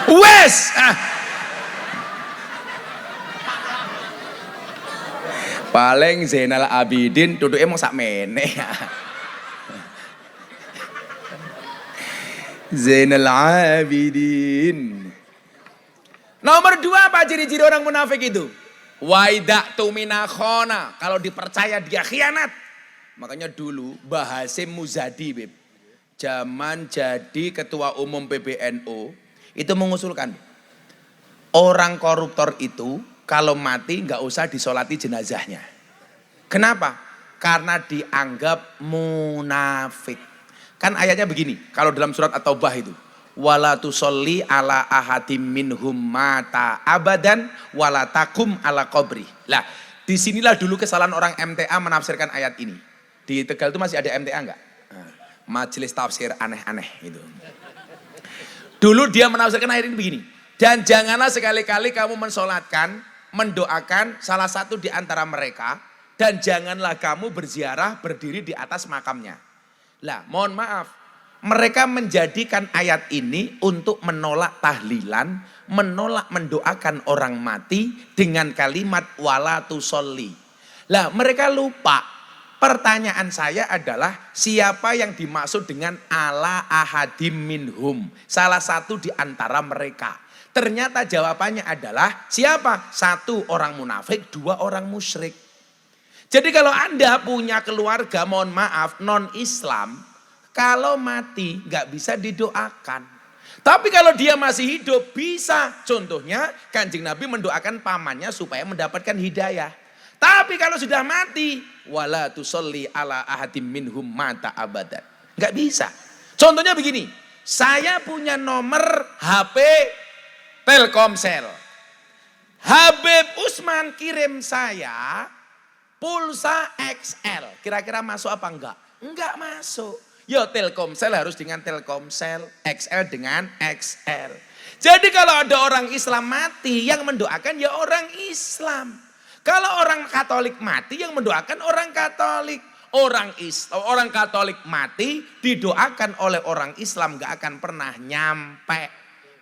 Wes. Paling Zainal Abidin duduk emang sak meneh. Zainal Abidin. Nomor 2 apa ciri-ciri orang munafik itu? Waidak tumina khona. Kalau dipercaya dia khianat. Makanya dulu Mbah Hasyim Muzadi, Beb, zaman jadi ketua umum PBNU, itu mengusulkan orang koruptor itu kalau mati nggak usah disolati jenazahnya. Kenapa? Karena dianggap munafik. Kan ayatnya begini, kalau dalam surat At-Taubah itu, wala tusolli ala ahadim minhum mata abadan wala takum ala qabri. Lah, disinilah dulu kesalahan orang MTA menafsirkan ayat ini. Di Tegal itu masih ada MTA enggak? Majelis tafsir aneh-aneh itu. Dulu dia menafsirkan ayat ini begini. Dan janganlah sekali-kali kamu mensolatkan, mendoakan salah satu di antara mereka. Dan janganlah kamu berziarah berdiri di atas makamnya. Lah, mohon maaf. Mereka menjadikan ayat ini untuk menolak tahlilan, menolak mendoakan orang mati dengan kalimat wala tusolli. Lah, mereka lupa. Pertanyaan saya adalah siapa yang dimaksud dengan ala ahadim minhum, salah satu di antara mereka. Ternyata jawabannya adalah siapa? 1 orang munafik, 2 orang musyrik. Jadi kalau Anda punya keluarga, mohon maaf, non-Islam, kalau mati nggak bisa didoakan. Tapi kalau dia masih hidup bisa. Contohnya Kanjeng Nabi mendoakan pamannya supaya mendapatkan hidayah. Tapi kalau sudah mati, wala tusolli ala ahadim minhum mata abadan. Nggak bisa. Contohnya begini, saya punya nomor HP Telkomsel. Habib Usman kirim saya pulsa XL. Kira-kira masuk apa enggak? Enggak masuk. Ya Telkomsel harus dengan Telkomsel, XL dengan XL. Jadi kalau ada orang Islam mati, yang mendoakan ya orang Islam. Kalau orang Katolik mati, yang mendoakan orang Katolik. Orang Katolik mati didoakan oleh orang Islam gak akan pernah nyampe.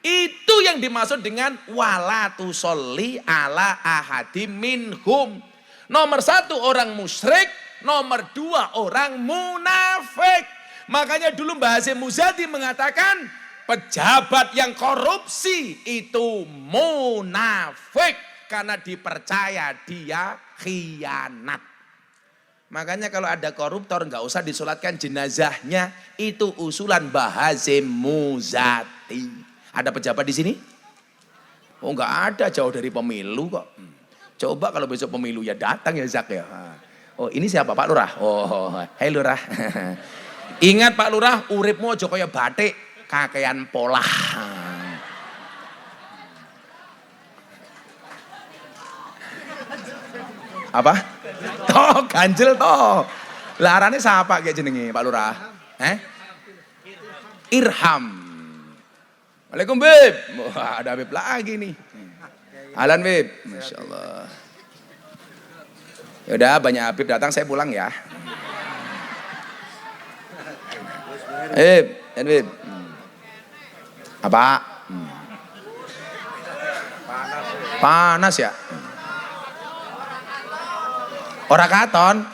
Itu yang dimaksud dengan wala tusolli ala ahadim minhum. Nomor 1 orang musyrik, nomor 2 orang munafik. Makanya dulu Mbah Hasyim Muzadi mengatakan pejabat yang korupsi itu munafik. Karena dipercaya dia khianat. Makanya kalau ada koruptor nggak usah disolatkan jenazahnya. Itu usulan Mbah Hasyim Muzadi. Ada pejabat di sini? Oh nggak ada, jauh dari pemilu kok. Coba kalau besok pemilu ya datang ya Zak ya. Oh ini siapa Pak Lurah? Oh hai Lurah. Ingat Pak Lurah, uripmu aja kaya batik, kakean polah. Apa? Toh ganjel toh. Larane siapa kayak jenenge Pak Lurah? Irham. Waalaikumsalam Beb. Wah, ada Beb lagi nih. Alan Beb. Masya Allah. Yaudah banyak Habib datang saya pulang ya. Beb. Apa? Panas ya? Orang katon.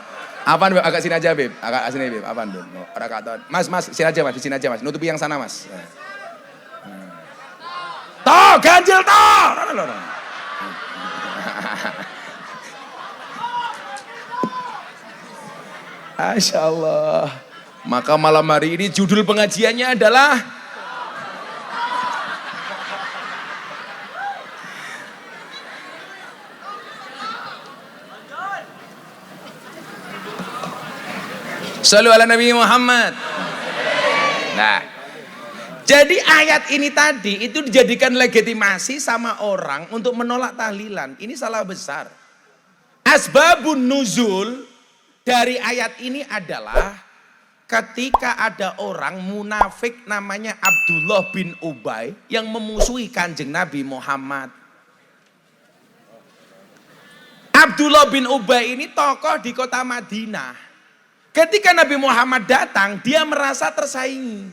Apaan Beb? Agak sini aja Beb. Agak sini Beb. Apaan Beb? Orang katon. Mas, sini aja Mas. Di sini aja Mas. Nutupi yang sana Mas. Toh, ganjil toh. Masya Allah. Maka malam hari ini judul pengajiannya adalah Shallu ala Nabi Muhammad. Nah, jadi ayat ini tadi itu dijadikan legitimasi sama orang untuk menolak tahlilan. Ini salah besar. Asbabun nuzul dari ayat ini adalah ketika ada orang munafik namanya Abdullah bin Ubay yang memusuhi Kanjeng Nabi Muhammad. Abdullah bin Ubay ini tokoh di kota Madinah. Ketika Nabi Muhammad datang, dia merasa tersaingi.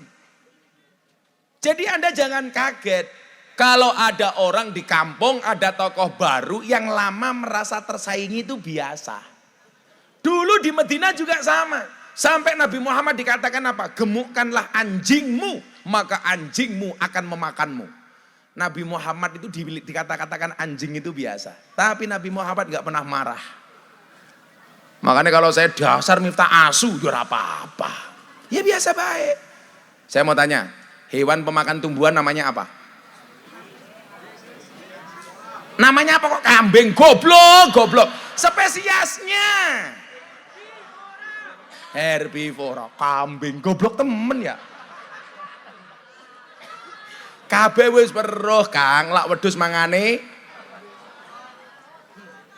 Jadi Anda jangan kaget. Kalau ada orang di kampung, ada tokoh baru yang lama merasa tersaingi itu biasa. Dulu di Madinah juga sama. Sampai Nabi Muhammad dikatakan apa? Gemukkanlah anjingmu, maka anjingmu akan memakanmu. Nabi Muhammad itu dikatakan anjing itu biasa. Tapi Nabi Muhammad gak pernah marah. Makanya kalau saya dasar Miftah asu, ya apa-apa. Ya biasa baik. Saya mau tanya, hewan pemakan tumbuhan namanya apa? Namanya apa kok kambing? Goblok. Spesiesnya herbivora. Kambing goblok temen ya. Kabeh wis weruh Kang, lak wedhus mangane.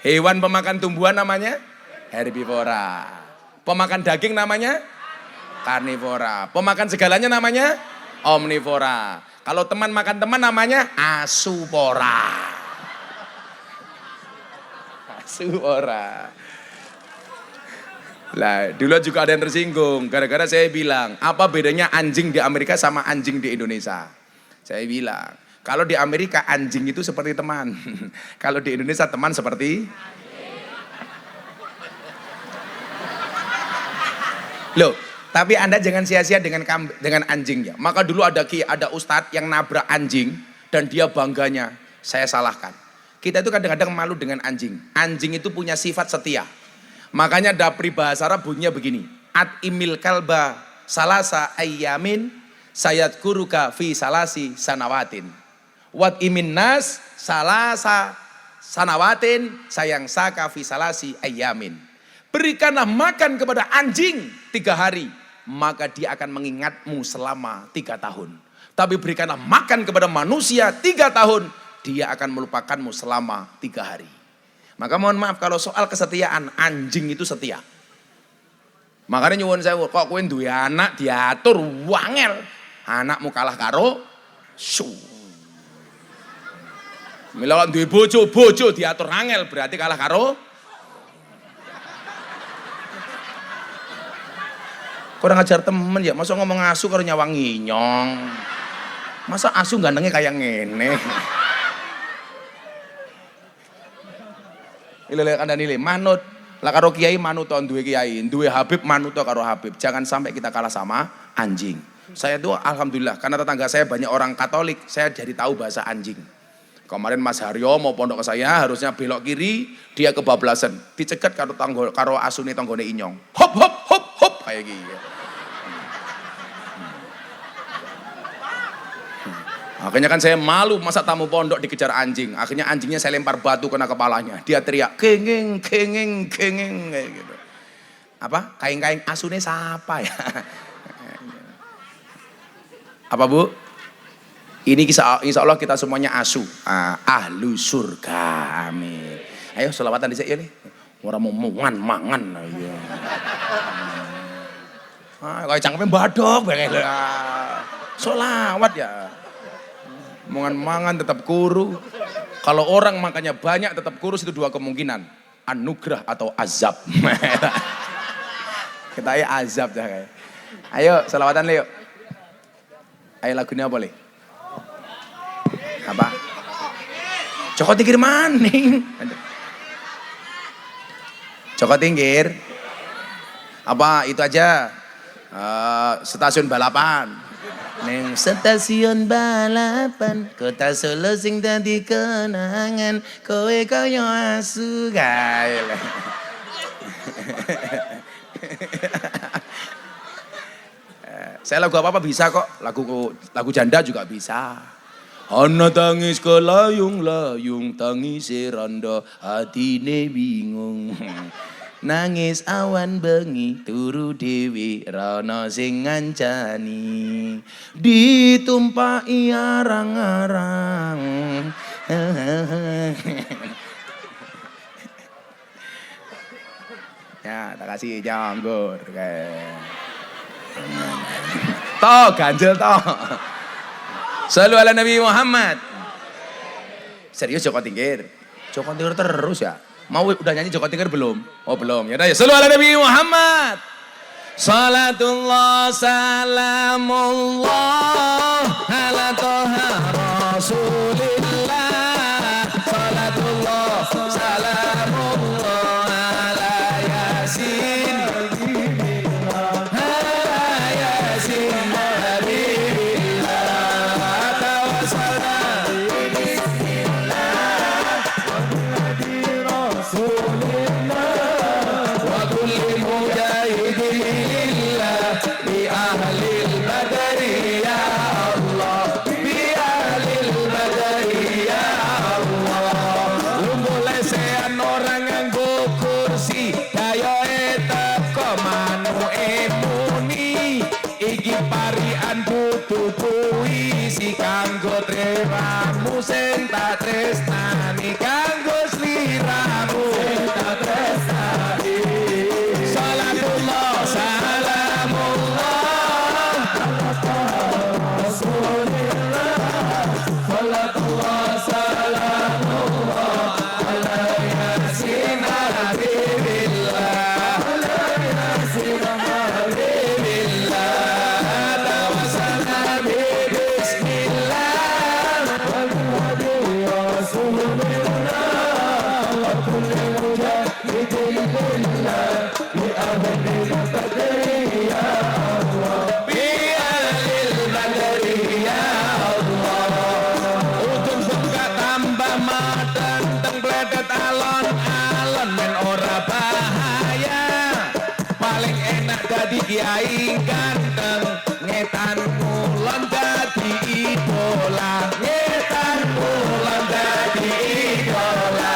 Hewan pemakan tumbuhan namanya herbivora. Pemakan daging namanya karnivora. Pemakan segalanya namanya omnivora. Kalau teman makan teman namanya asupora. Asupora. Lah, dulu juga ada yang tersinggung gara-gara saya bilang, apa bedanya anjing di Amerika sama anjing di Indonesia? Saya bilang, kalau di Amerika anjing itu seperti teman. Kalau di Indonesia teman seperti loh, tapi Anda jangan sia-sia dengan anjingnya. Maka dulu ada ustadz yang nabrak anjing dan dia bangganya, saya salahkan. Kita itu kadang-kadang malu dengan anjing. Anjing itu punya sifat setia. Makanya ada peribahasa Arab bunyinya begini. At imil kalba salasa ayyamin sayat kuruka fi salasi sanawatin. Wat imin nas salasa sanawatin sayang saka fi salasi ayyamin. Berikanlah makan kepada anjing 3 hari, maka dia akan mengingatmu selama 3 tahun. Tapi berikanlah makan kepada manusia 3 tahun, dia akan melupakanmu selama 3 hari. Maka mohon maaf kalau soal kesetiaan, anjing itu setia. Makanya nyuwun saya, kok kowe duwe anak diatur wangel. Anakmu kalah karo su. Mila duwe bojo diatur angel berarti kalah karo. Kurang ajar temen ya, masa ngomong asu karo nyawang nginyong. Masa asu gandengnya kayak ngene. Ile kandhane nilai manut. Lah karo kiai manut to duwe kiai, duwe Habib manut to karo Habib. Jangan sampai kita kalah sama anjing. Saya tuh alhamdulillah karena tetangga saya banyak orang Katolik, saya jadi tahu bahasa anjing. Kemarin Mas Haryo mau pondok ke saya, harusnya belok kiri, dia kebablasan. Dicegat karo asune tanggone inyong. Hop hop hop hop kayak gitu. Akhirnya kan saya malu masa tamu pondok dikejar anjing. Akhirnya anjingnya saya lempar batu kena kepalanya. Dia teriak kengeng kengeng kengeng kayak gitu. Apa? Kaing-kaing asune siapa ya? Apa Bu? Ini insya Allah kita semuanya asu. Ahlu surga. Amin. Ayo selawatan dhisik ya nih. Ora mau mangan. Ayo. Kayak cangkeme badok bae. Selawat ya. Mangan tetap kurus. Kalau orang makannya banyak tetap kurus itu 2 kemungkinan. Anugerah atau azab. Kita ya azab dah kayak. Ayo selawatan yuk. Ayo lagunya boleh. Apa? Joko Tingkir maning. Joko Tingkir. Apa itu aja? Stasiun balapan. Neng stasiun balapan kota Solo sing dadi kenangan kowe kaya asu gael. Saya lagu apa bisa kok, lagu janda juga bisa. Ana tangis kelayung-layung tangis rondo atine bingung. Nangis awan bengi turu dewi rana sing ngancani ditumpaki arang-arang. Ya, tak kasih janggur kayak. Toh ganjel toh. Shallu ala Nabi Muhammad. Serius Joko Tingkir? Joko Tingkir terus ya? Mau udah nyanyi Joko Tingkir belum? Oh belum. Ya udah ya. Shallu ala Nabi Muhammad. Salatullah salamullah ala toha Rasulillah salatullah salamullah ala Yasin Yasin Habibillah tawassalna wa kulli mujahidin lillah bi ahlil badri ya Allah bi ahlil badri ya Allah lumulai sean orang nganggo kursi kaya teko manuke muni iki parian kudu puisi kanggo triramu sing tak tresnani kanggo sliramu sing tak tresnani salatullah salamullah salatullah salamullah ala yasin habibillah ala yasin habibillah tawassalna bi bismillah wa bi rasulillah wa kulli mujahidin lillah bi ahlil badri ya Allah bi ahlil badri ya Udun buka tambah madan tengkledet alon-alon men ora bahaya paling enak dadi kiai ganteng ngetan mulon dadi idola ngetan mulon dadi idola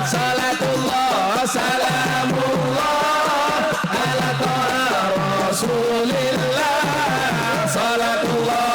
salatullah salamullah ala ta'a rasulillah salatullah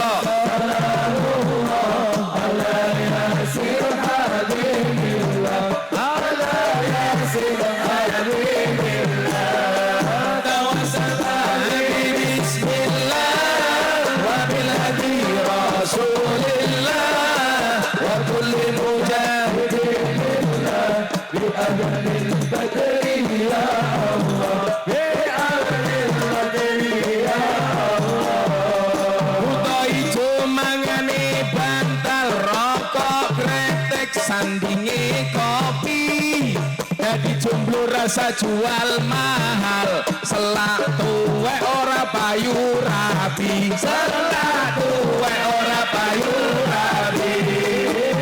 sandinge kopi dadi jomblo rasa jual mahal selak tuwek ora payu rabi selak tuwek ora payu rabi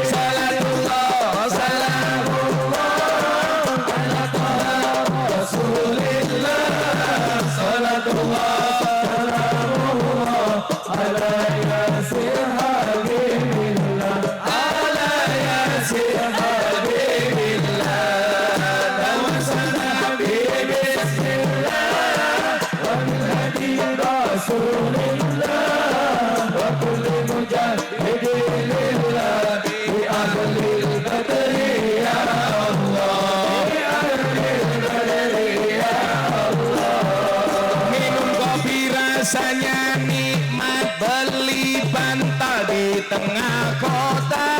salatullah salamullah ala ta'a rasulillah salatullah salamullah ala yasin habibillah ala yasin habibillah tawassalna bi bismillah wa bil hadi rasulillah wa kulli mujahidin lillah bi ahlil badri ya Allah bi ahlil badri ya Allah minum kopi rasanya nikmat beli bantal di tengah kota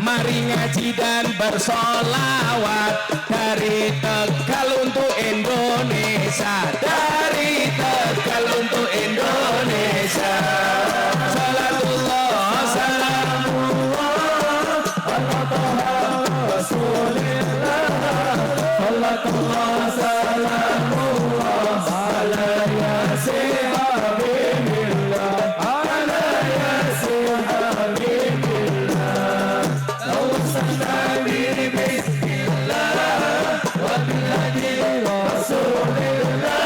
mari ngaji dan bersolawat dari Tegal untuk Indonesia dari Tegal untuk Indonesia salatullah salamullah ala ta'a rasulillah salatullah salamullah ala yasin habibillah ala yasin habibillah tawassalna bi bismillah wa bil hadi rasulillah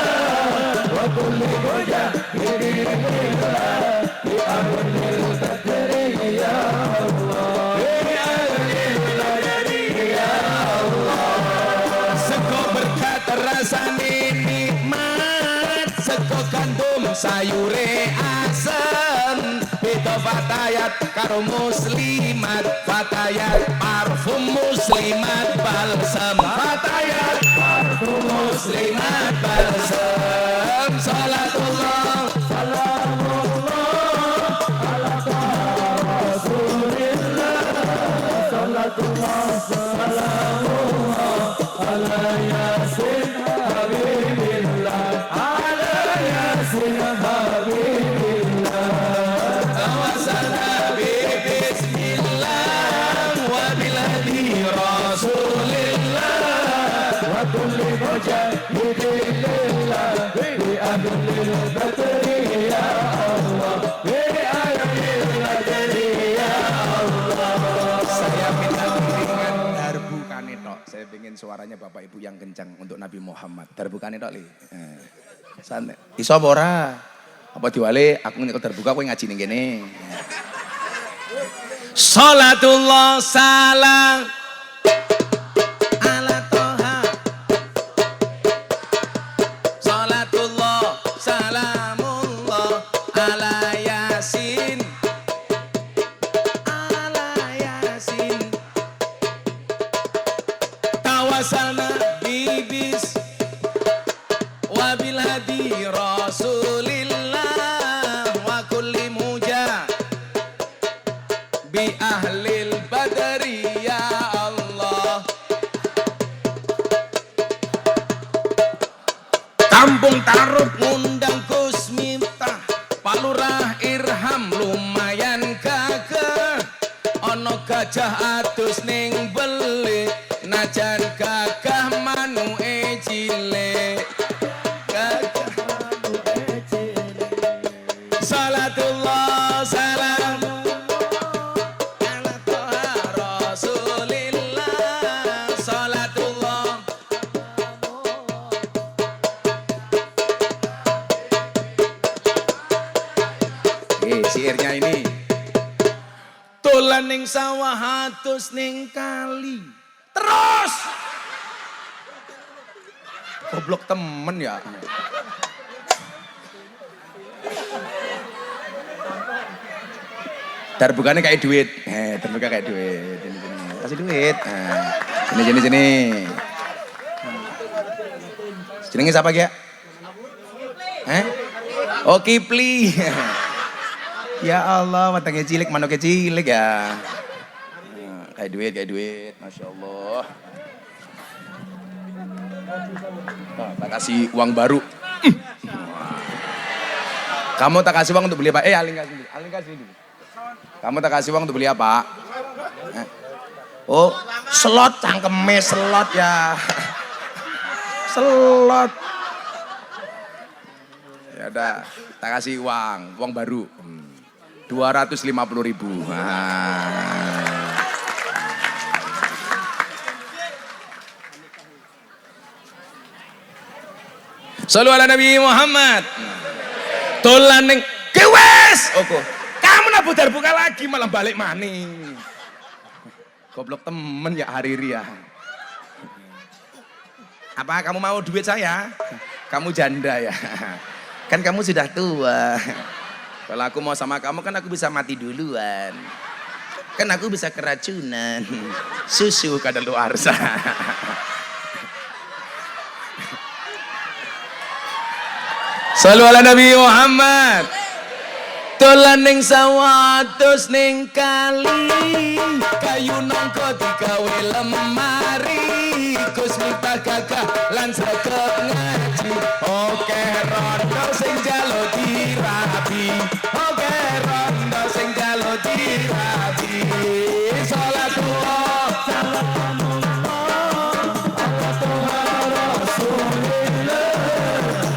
wa kulli mujahidin lillah bi ahlil badri ya Allah bi ahlil badri ya Allah sego berkat rasane nikmat sego gandum sayure asem beda fatayat karo muslimat fatayat parfum muslimat balsam fatayat parfum muslimat balsam salatullah salamullah ala ta'a rasulillah salatullah salamullah ala yasin habibillah ala yasin habibillah tawassalna bi Saya minta dengan darbukane tok. Saya pengen suaranya Bapak Ibu yang kencang untuk Nabi Muhammad. Darbukane tok li. Santai. Iso apa ora? Apa diwale aku nek darbuka kowe ngaji ning kene. Salatullah salam ala toha. Salatullah salamullah ala yasin. Ala yasin. Tawasalna bibis wabil hadi rasulillah wa kulli muja bi ahlil badri ya Allah. Kampung Tarup ngundang Gus Miftah, Palurah Irham lumayan gagah. Ono gajah atus ning belik, najan gagah manuke cilik. Gagah manuke cilik. Salatullah salam ala toha rasulillah. Salatullah. Syairnya ini. Dolan ning sawah atus ning kali. Terus. Goblok temen ya. Darbukannya kayak duit. Darbuka kayak duit. Ini. Kasih duit. Sini. Jenenge siapa ya? Oh Kipli. Ya Allah, matangnya cilik, manuknya cilik ya. Kayak duit, Masya Allah. Tak kasih uang baru. Kamu tak kasih uang untuk beli apa? Alin kasih dulu. Kamu tak kasih uang untuk beli apa? Oh, slot, cangkeme slot ya. Slot. Ya udah, tak kasih uang baru. 250.000. Sallu ala Nabi Muhammad. Dolan ning kewes. Oke. Kamu nabu darbuka lagi malah balik maning. Goblok temen ya Hariri ya. Apa kamu mau duit saya? Kamu janda ya. Kan kamu sudah tua. Kalau aku mau sama kamu kan aku bisa mati duluan. Kan aku bisa keracunan. Susu kadaluarsa. Sallu ala Nabi Muhammad. Dolan ning sawah terus ning kali. Kayu nongko digawe lemari. Gus Miftah gagah lan saged ngaji. Oke rondo sing jalo dirabi. Oke rondo sing jalo dirabi. Salatullah salamullah ala toha rasulillah.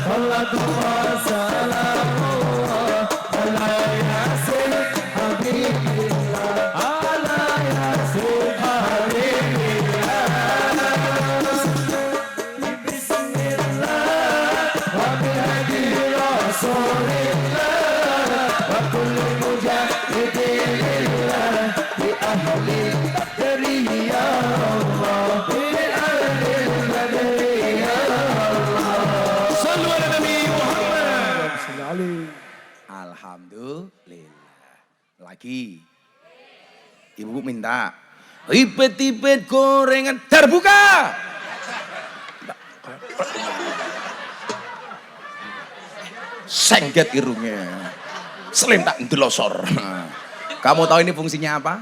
Salatullah salamullah ala yasin habibillah. Ala yasin habibillah. Bismillah wa bihadi rasulillah wa kullu mujahidin lillah bi ahli badri ya Allah. Bi ahli badri ya Allah. Sallu ala Nabi Muhammad. Alhamdulillah. Lagi. Ibu minta. Ribet-ribet gorengan terbuka. Sengget irungnya. Selentak ndelosor. Kamu tahu ini fungsinya apa?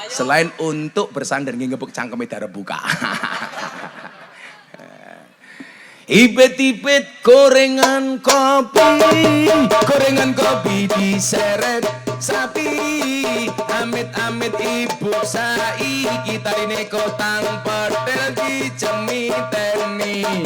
Selain untuk bersandar ngebuk cangkeme darah buka. Ibet-ibet gorengan kopi diseret sapi. Amit-amit ibu saiki tarine kotang pedel dicemiteni.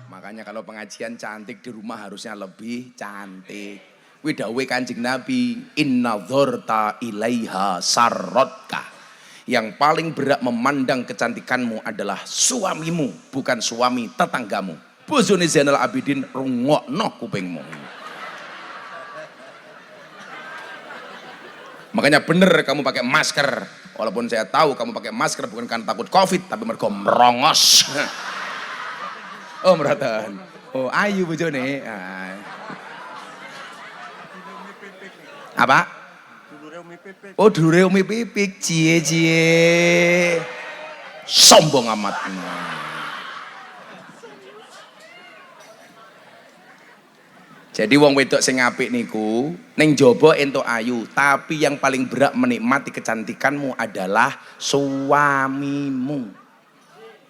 Makanya kalau pengajian cantik di rumah harusnya lebih cantik. Kuwi dawuhe Kanjeng Nabi, inna dzarta ilaiha sarrotka. Yang paling berat memandang kecantikanmu adalah suamimu, bukan suami tetanggamu. Bojone Zainal Abidin rungokno kupingmu. Makanya bener kamu pakai masker. Walaupun saya tahu kamu pakai masker bukan karena takut Covid, tapi mergo merongos. Oh, meratan. Oh, ayu bojone. Apa? Oh, dulure Umi Pipik, cie. Sombong amat. Jadi wong wedok sing apik niku ning jaba entuk ayu, tapi yang paling berat menikmati kecantikanmu adalah suamimu.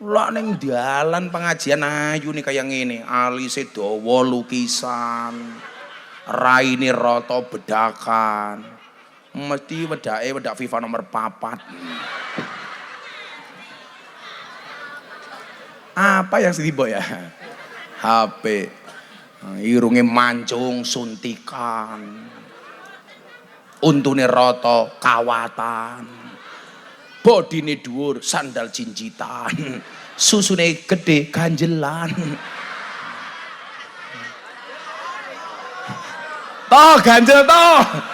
Lah ning dalan pengajian ayu nih kayak ngene, alise dawa lukisan, raine rata bedakan. Mesti wedak FIFA nomor 4. Apa yang setiba ya? HP. Irunge mancung suntikan. Untune rata kawatan. Bodine dhuwur sandal jinjitan. Susune gede ganjelan. Toh ganjel toh.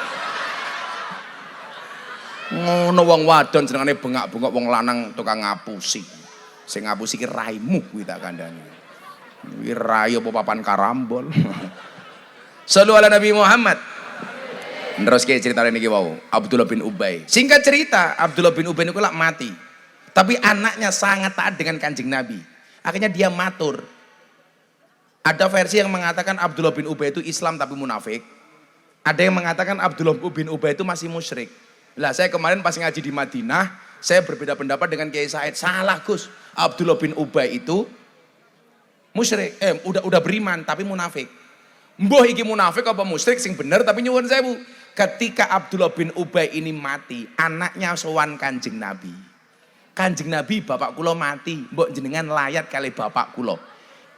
Ngono wong wadon jenengane bengak-bengok, wong lanang tukang ngapusi. Sing ngapusi ki raimu kuwi tak kandhani. Kuwi rai apa papan karambol. Shallu ala Nabi Muhammad. Terus ki ceritane niki wau, Abdullah bin Ubay. Singkat cerita, Abdullah bin Ubay niku lak mati. Tapi anaknya sangat taat dengan Kanjeng Nabi. Akhirnya dia matur. Ada versi yang mengatakan Abdullah bin Ubay itu Islam tapi munafik. Ada yang mengatakan Abdullah bin Ubay itu masih musyrik. Lah saya kemarin pas ngaji di Madinah, saya berbeda pendapat dengan Kiai Said. Salah Gus, Abdullah bin Ubay itu musyrik, udah beriman tapi munafik. Mbah iki munafik apa musyrik sing bener, tapi nyuwun sewu. Ketika Abdullah bin Ubay ini mati, anaknya sowan Kanjeng Nabi. Kanjeng Nabi, bapak kula mati, mbok jenengan layat kali bapak kula.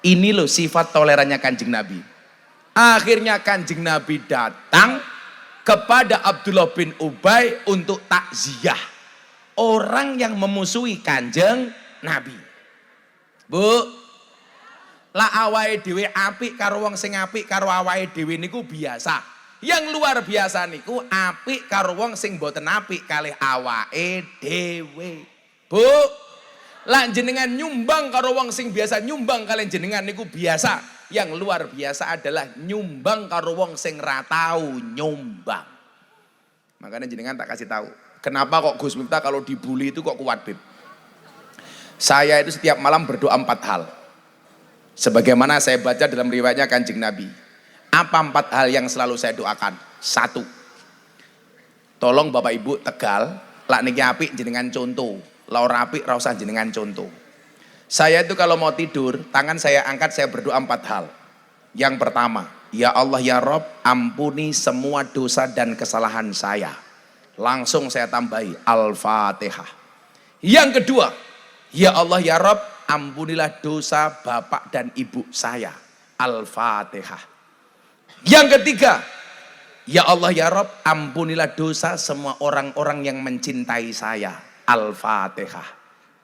Ini loh sifat tolerannya Kanjeng Nabi. Akhirnya Kanjeng Nabi datang kepada Abdullah bin Ubay untuk takziah. Orang yang memusuhi Kanjeng Nabi. Bu, lah awake dhewe apik karo wong sing apik karo awake dhewe niku biasa. Yang luar biasa niku apik karo wong sing mboten apik kalih awake dhewe. Bu, lah jenengan nyumbang karo wong sing biasa nyumbang kalian jenengan niku biasa. Yang luar biasa adalah nyumbang karo wong sing ra tau nyumbang. Makanya jenengan tak kasih tahu. Kenapa kok Gus Miftah kalau dibully itu kok kuat, Bib? Saya itu setiap malam berdoa 4 hal. Sebagaimana saya baca dalam riwayatnya Kanjeng Nabi. Apa 4 hal yang selalu saya doakan? 1. Tolong Bapak Ibu Tegal, lak niki apik jenengan contoh. La ora apik ra usah jenengan contoh. Saya itu kalau mau tidur, tangan saya angkat, saya berdoa 4 hal. Yang pertama, ya Allah ya Rob, ampuni semua dosa dan kesalahan saya. Langsung saya tambahi Al-Fatihah. Yang kedua, ya Allah ya Rob, ampunilah dosa bapak dan ibu saya. Al-Fatihah. Yang ketiga, ya Allah ya Rob, ampunilah dosa semua orang-orang yang mencintai saya. Al-Fatihah.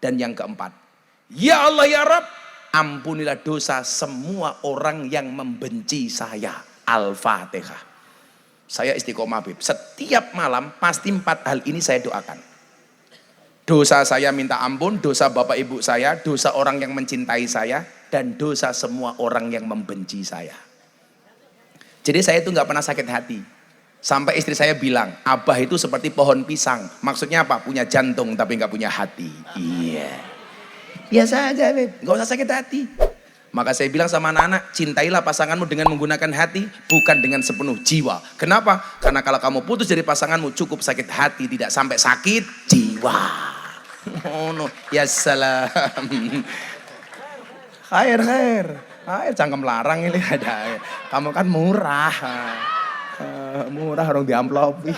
Dan yang keempat, ya Allah ya Rabb, ampunilah dosa semua orang yang membenci saya. Al-Fatihah. Saya istiqomah, Bib. Setiap malam pasti 4 hal ini saya doakan. Dosa saya minta ampun, dosa bapak ibu saya, dosa orang yang mencintai saya, dan dosa semua orang yang membenci saya. Jadi saya itu gak pernah sakit hati. Sampai istri saya bilang, Abah itu seperti pohon pisang. Maksudnya apa? Punya jantung tapi gak punya hati. Iya. Biasa aja, Beb. Gak usah sakit hati. Maka saya bilang sama anak-anak, cintailah pasanganmu dengan menggunakan hati, bukan dengan sepenuh jiwa. Kenapa? Karena kalau kamu putus dari pasanganmu, cukup sakit hati, tidak sampai sakit jiwa. Ngono. Ya salam. Khair. Cangkem larang ini ada. Kamu kan murah. Murah orang diamplopi.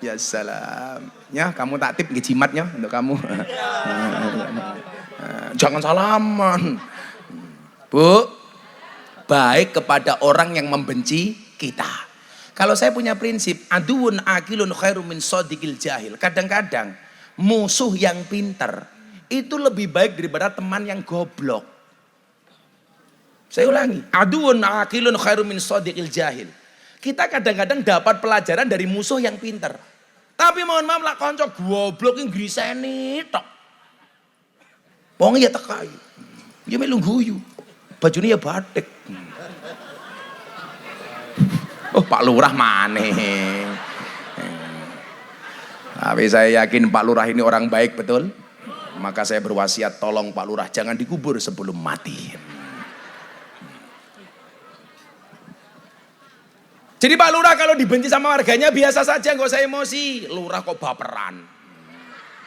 Ya salam. Ya, kamu tak tip jimatnya untuk kamu. Jangan salaman. Bu, baik kepada orang yang membenci kita. Kalau saya punya prinsip, aduun akilun khairum min sadiqil jahil. Kadang-kadang musuh yang pinter itu lebih baik daripada teman yang goblok. Saya ulangi, aduun akilun khairum min sadiqil jahil. Kita kadang-kadang dapat pelajaran dari musuh yang pinter. Tapi mohon maaf lah konco goblok yang griseni tok. Wong ya tekai. Ya melu guyu. Bajune ya batik. Oh Pak Lurah maneh. Tapi saya yakin Pak Lurah ini orang baik betul. Maka saya berwasiat tolong Pak Lurah jangan dikubur sebelum mati. Jadi Pak Lurah kalau dibenci sama warganya biasa saja, nggak usah emosi. Lurah kok baperan.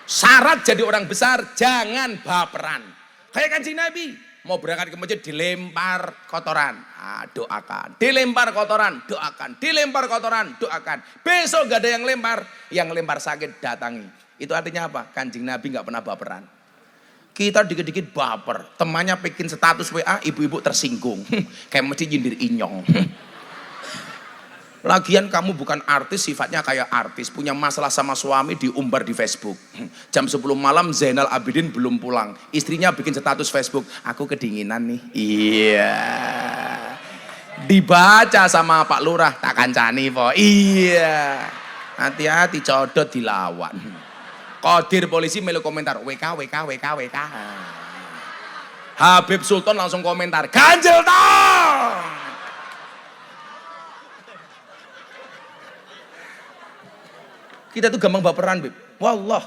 Syarat jadi orang besar jangan baperan. Kayak Kanjeng Nabi mau berangkat ke masjid dilempar kotoran, doakan. Dilempar kotoran, doakan. Dilempar kotoran, doakan. Besok gak ada yang lempar sakit datangi. Itu artinya apa? Kanjeng Nabi nggak pernah baperan. Kita dikit-dikit baper. Temannya bikin status WA, ibu-ibu tersinggung. Kayak mesti nyindir inyong. Lagian kamu bukan artis, sifatnya kayak artis. Punya masalah sama suami diumbar di Facebook. Jam 10 malam Zainal Abidin belum pulang. Istrinya bikin status Facebook. Aku kedinginan nih. Iya. Dibaca sama Pak Lurah. Tak kancani po. Iya. Hati-hati codot dilawan. Kodir polisi melu komentar. WK. Habib Sultan langsung komentar. Ganjel toh. Kita tuh gampang baperan, Beb. Wallah,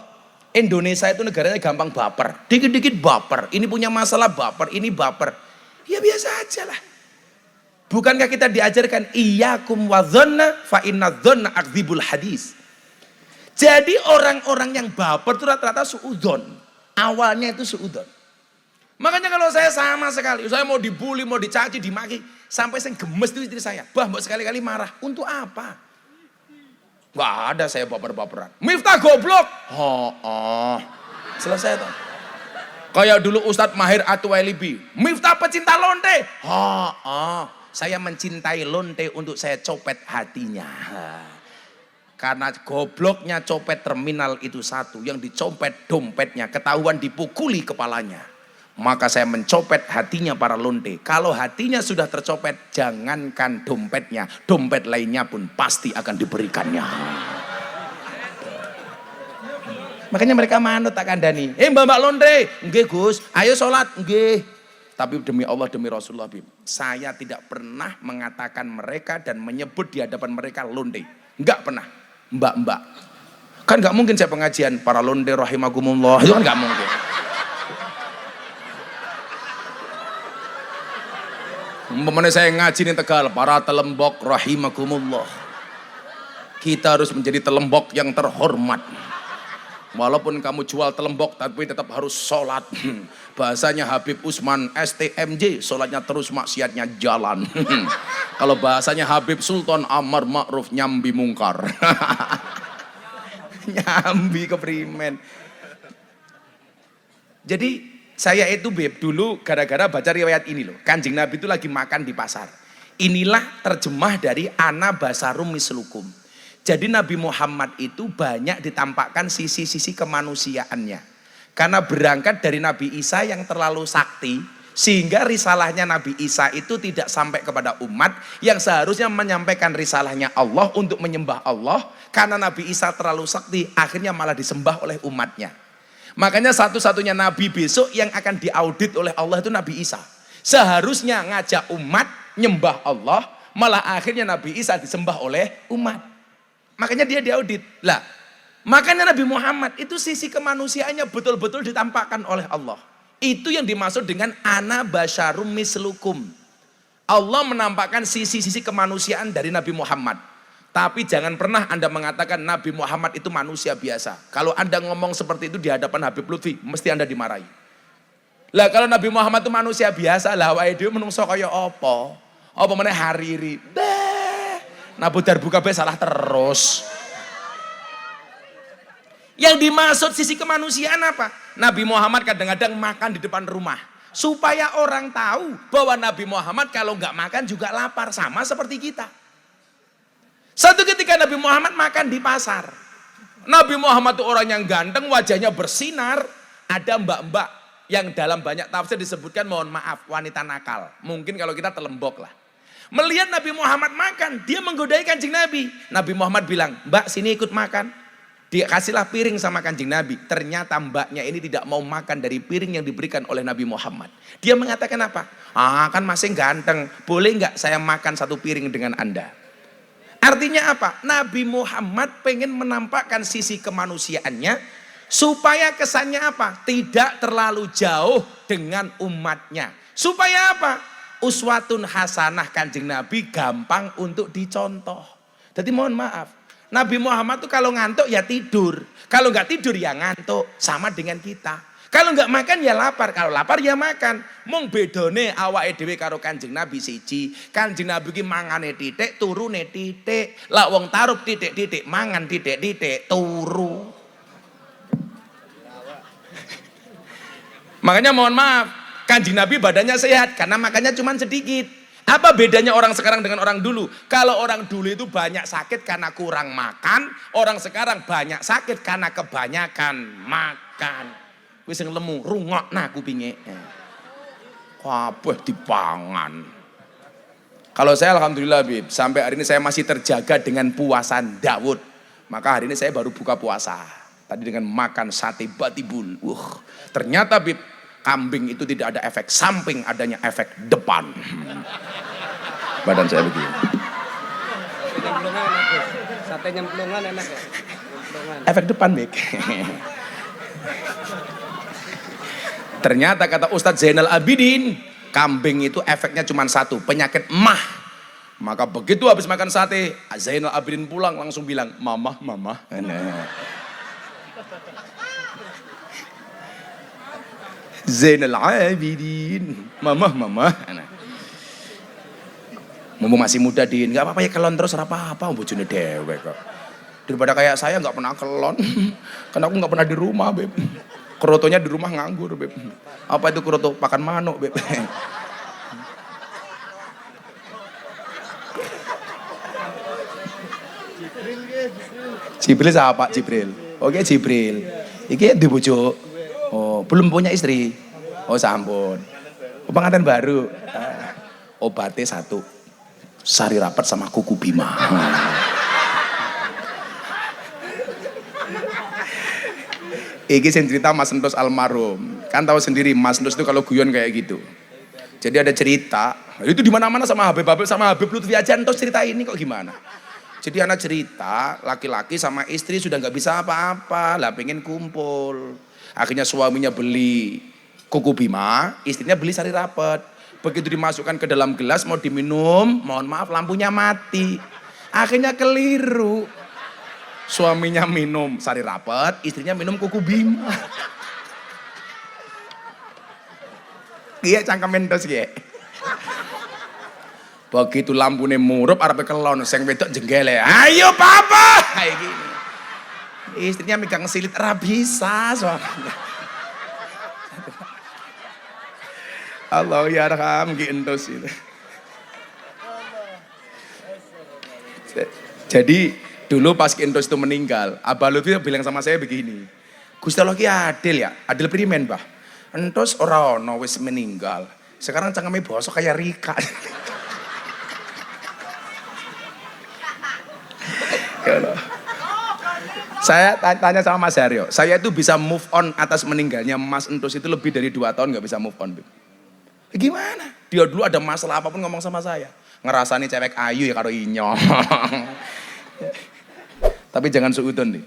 Indonesia itu negaranya gampang baper. Dikit-dikit baper. Ini punya masalah baper, ini baper. Ya biasa aja lah. Bukankah kita diajarkan iyyakum wadhanna fa inna dhanna akdzibul hadis. Jadi orang-orang yang baper itu rata-rata suudzon. Awalnya itu suudzon. Makanya kalau saya sama sekali, saya mau dibully, mau dicaci, dimaki, sampai saya gemes itu istri saya. Bah, mbok sekali-kali marah. Untuk apa? Gak ada saya baper-baperan. Miftah goblok. Selesai tuh. Kayak dulu Ustadz Mahir Atuwailibi. Miftah pecinta lonte. Saya mencintai lonte untuk saya copet hatinya. Karena gobloknya copet terminal itu satu. Yang dicopet dompetnya. Ketahuan dipukuli kepalanya. Maka saya mencopet hatinya para lonte. Kalau hatinya sudah tercopet, jangankan dompetnya, dompet lainnya pun pasti akan diberikannya. Makanya mereka manut tak kandani. Mbak lonte, nggih Gus, ayo sholat, nggih. Tapi demi Allah, demi Rasulullah, saya tidak pernah mengatakan mereka dan menyebut di hadapan mereka lonte. Enggak pernah, mbak-mbak. Kan nggak mungkin saya pengajian para lonte rahimakumullah, itu kan nggak mungkin. Umpamanya saya ngaji di Tegal, para telembok rahimakumullah. Kita harus menjadi telembok yang terhormat. Walaupun kamu jual telembok tapi tetap harus sholat. Bahasanya Habib Usman STMJ, sholatnya terus maksiatnya jalan. Kalau bahasanya Habib Sultan Amar Ma'ruf nyambi mungkar. Nyambi keprimen. Jadi saya itu Beb dulu gara-gara baca riwayat ini loh. Kanjeng Nabi itu lagi makan di pasar. Inilah terjemah dari ana basarum mislukum. Jadi Nabi Muhammad itu banyak ditampakkan sisi-sisi kemanusiaannya. Karena berangkat dari Nabi Isa yang terlalu sakti. Sehingga risalahnya Nabi Isa itu tidak sampai kepada umat. Yang seharusnya menyampaikan risalahnya Allah untuk menyembah Allah. Karena Nabi Isa terlalu sakti akhirnya malah disembah oleh umatnya. Makanya satu-satunya nabi besok yang akan diaudit oleh Allah itu Nabi Isa. Seharusnya ngajak umat nyembah Allah, malah akhirnya Nabi Isa disembah oleh umat. Makanya dia diaudit. Lah, makanya Nabi Muhammad itu sisi kemanusiaannya betul-betul ditampakkan oleh Allah. Itu yang dimaksud dengan ana basyarum mislukum. Allah menampakkan sisi-sisi kemanusiaan dari Nabi Muhammad. Tapi jangan pernah Anda mengatakan Nabi Muhammad itu manusia biasa. Kalau Anda ngomong seperti itu di hadapan Habib Lutfi, mesti Anda dimarahi. Lah kalau Nabi Muhammad itu manusia biasa, lah wae dhewe menungso kaya apa? Apa meneh hariri. Nabu darbuka be salah terus. Yang dimaksud sisi kemanusiaan apa? Nabi Muhammad kadang-kadang makan di depan rumah. Supaya orang tahu bahwa Nabi Muhammad kalau nggak makan juga lapar. Sama seperti kita. Satu ketika Nabi Muhammad makan di pasar. Nabi Muhammad itu orang yang ganteng, wajahnya bersinar. Ada mbak-mbak yang dalam banyak tafsir disebutkan mohon maaf, wanita nakal. Mungkin kalau kita telembok lah. Melihat Nabi Muhammad makan, dia menggodai Kanjeng Nabi. Nabi Muhammad bilang, "Mbak sini ikut makan." Dia kasihlah piring sama Kanjeng Nabi. Ternyata mbaknya ini tidak mau makan dari piring yang diberikan oleh Nabi Muhammad. Dia mengatakan apa? Kan masih ganteng, boleh nggak saya makan satu piring dengan Anda? Artinya apa? Nabi Muhammad pengen menampakkan sisi kemanusiaannya supaya kesannya apa? Tidak terlalu jauh dengan umatnya. Supaya apa? Uswatun hasanah Kanjeng Nabi gampang untuk dicontoh. Jadi mohon maaf, Nabi Muhammad tuh kalau ngantuk ya tidur. Kalau nggak tidur ya ngantuk. Sama dengan kita. Kalau nggak makan ya lapar. Kalau lapar ya makan. Mung bedone awake dhewe karo Kanjeng Nabi siji. Kanjeng Nabi ki mangane titik, turune titik. Lah wong tarup titik-titik, mangan titik-titik, turu. Makanya mohon maaf, Kanjeng Nabi badannya sehat karena makannya cuma sedikit. Apa bedanya orang sekarang dengan orang dulu? Kalau orang dulu itu banyak sakit karena kurang makan, orang sekarang banyak sakit karena kebanyakan makan. Wis sing lemu rungokna kupinge. Kabeh dipangan. Kalau saya alhamdulillah Bib, sampai hari ini saya masih terjaga dengan puasan Daud. Maka hari ini saya baru buka puasa. Tadi dengan makan sate batibul. Ternyata Bib, kambing itu tidak ada efek samping, adanya efek depan. Badan saya begini. Sate nyemplungan enak ya? Efek depan, Bik. Ternyata kata Ustadz Zainal Abidin, kambing itu efeknya cuma satu, penyakit mah. Maka begitu habis makan sate, Zainal Abidin pulang langsung bilang, "Mama, mama." Zainal Abidin, mama, mama. Mumpung masih muda Din, nggak apa-apa ya kelon terus, apa-apa, bojone dewek kok. Daripada kayak saya nggak pernah kelon, karena aku nggak pernah di rumah, Beb. Kerotonya di rumah nganggur, Beb. Apa itu keroto? Pakan manuk, Beb. Jibril siapa? Jibril. Oke, Jibril. Iki di bojo. Oh, belum punya istri. Oh, sampun. Pengantin baru. Obatnya satu. Sari rapat sama kuku bima. Iki sing cerita Mas Entos almarhum. Kan tahu sendiri Mas Entos itu kalau guyon kayak gitu. Jadi ada cerita, itu di mana-mana sama Habib Lutfi aja Entos cerita ini kok gimana? Jadi anak cerita, laki-laki sama istri sudah nggak bisa apa-apa, lah pengen kumpul. Akhirnya suaminya beli kuku bima, istrinya beli sari rapet. Begitu dimasukkan ke dalam gelas mau diminum, mohon maaf lampunya mati. Akhirnya keliru. Suaminya minum sari rapet, istrinya minum kuku bima. Iya cangkemen terus ya. Begitu lampunya murup arep kelon, sing wedok jenggele. Ayo papa, kayak gini. Istrinya megang silit ra bisa suaminya. Allah ya raham gintos itu. Jadi dulu pas Entos itu meninggal, Abah Lutfi bilang sama saya begini, Gusti Allah ki adil ya, adil primen bah. Entos ora ono wis meninggal, sekarang cangkeme bosok kayak Rika. Saya tanya sama Mas Haryo, saya itu bisa move on atas meninggalnya Mas Entos itu lebih dari 2 tahun nggak bisa move on. Gimana? Dia dulu ada masalah apapun ngomong sama saya, ngerasani cewek ayu ya karo inyong. Tapi jangan suudon nih.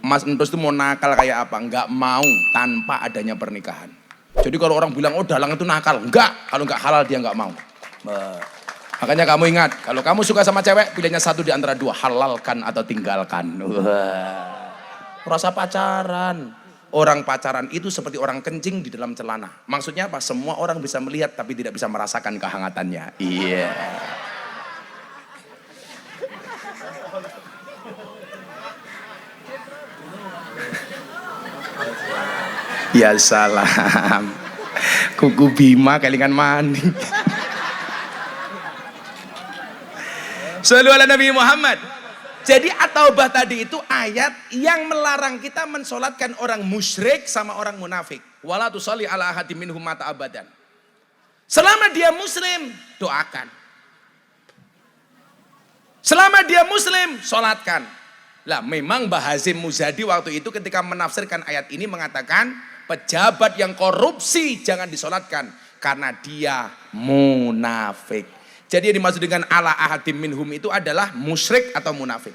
Mas Entos itu mau nakal kayak apa? Enggak mau tanpa adanya pernikahan. Jadi kalau orang bilang, oh dalang itu nakal. Enggak. Kalau enggak halal dia enggak mau. Makanya kamu ingat, kalau kamu suka sama cewek, pilihannya satu di antara dua, halalkan atau tinggalkan. Wah. Rasa pacaran. Orang pacaran itu seperti orang kencing di dalam celana. Maksudnya apa? Semua orang bisa melihat tapi tidak bisa merasakan kehangatannya. Iya. Ya salam. Kuku Bima kelingan maning. Shallu ala Nabi Muhammad. Jadi at-taubah tadi itu ayat yang melarang kita mensolatkan orang musyrik sama orang munafik. Wala tusalli ala ahadin minhum mata abadan. Selama dia muslim, doakan. Selama dia muslim, solatkan. Lah memang Mbah Hazim Muzadi waktu itu ketika menafsirkan ayat ini mengatakan pejabat yang korupsi jangan disolatkan karena dia munafik. Jadi yang dimaksud dengan ala ahadim minhum itu adalah musyrik atau munafik.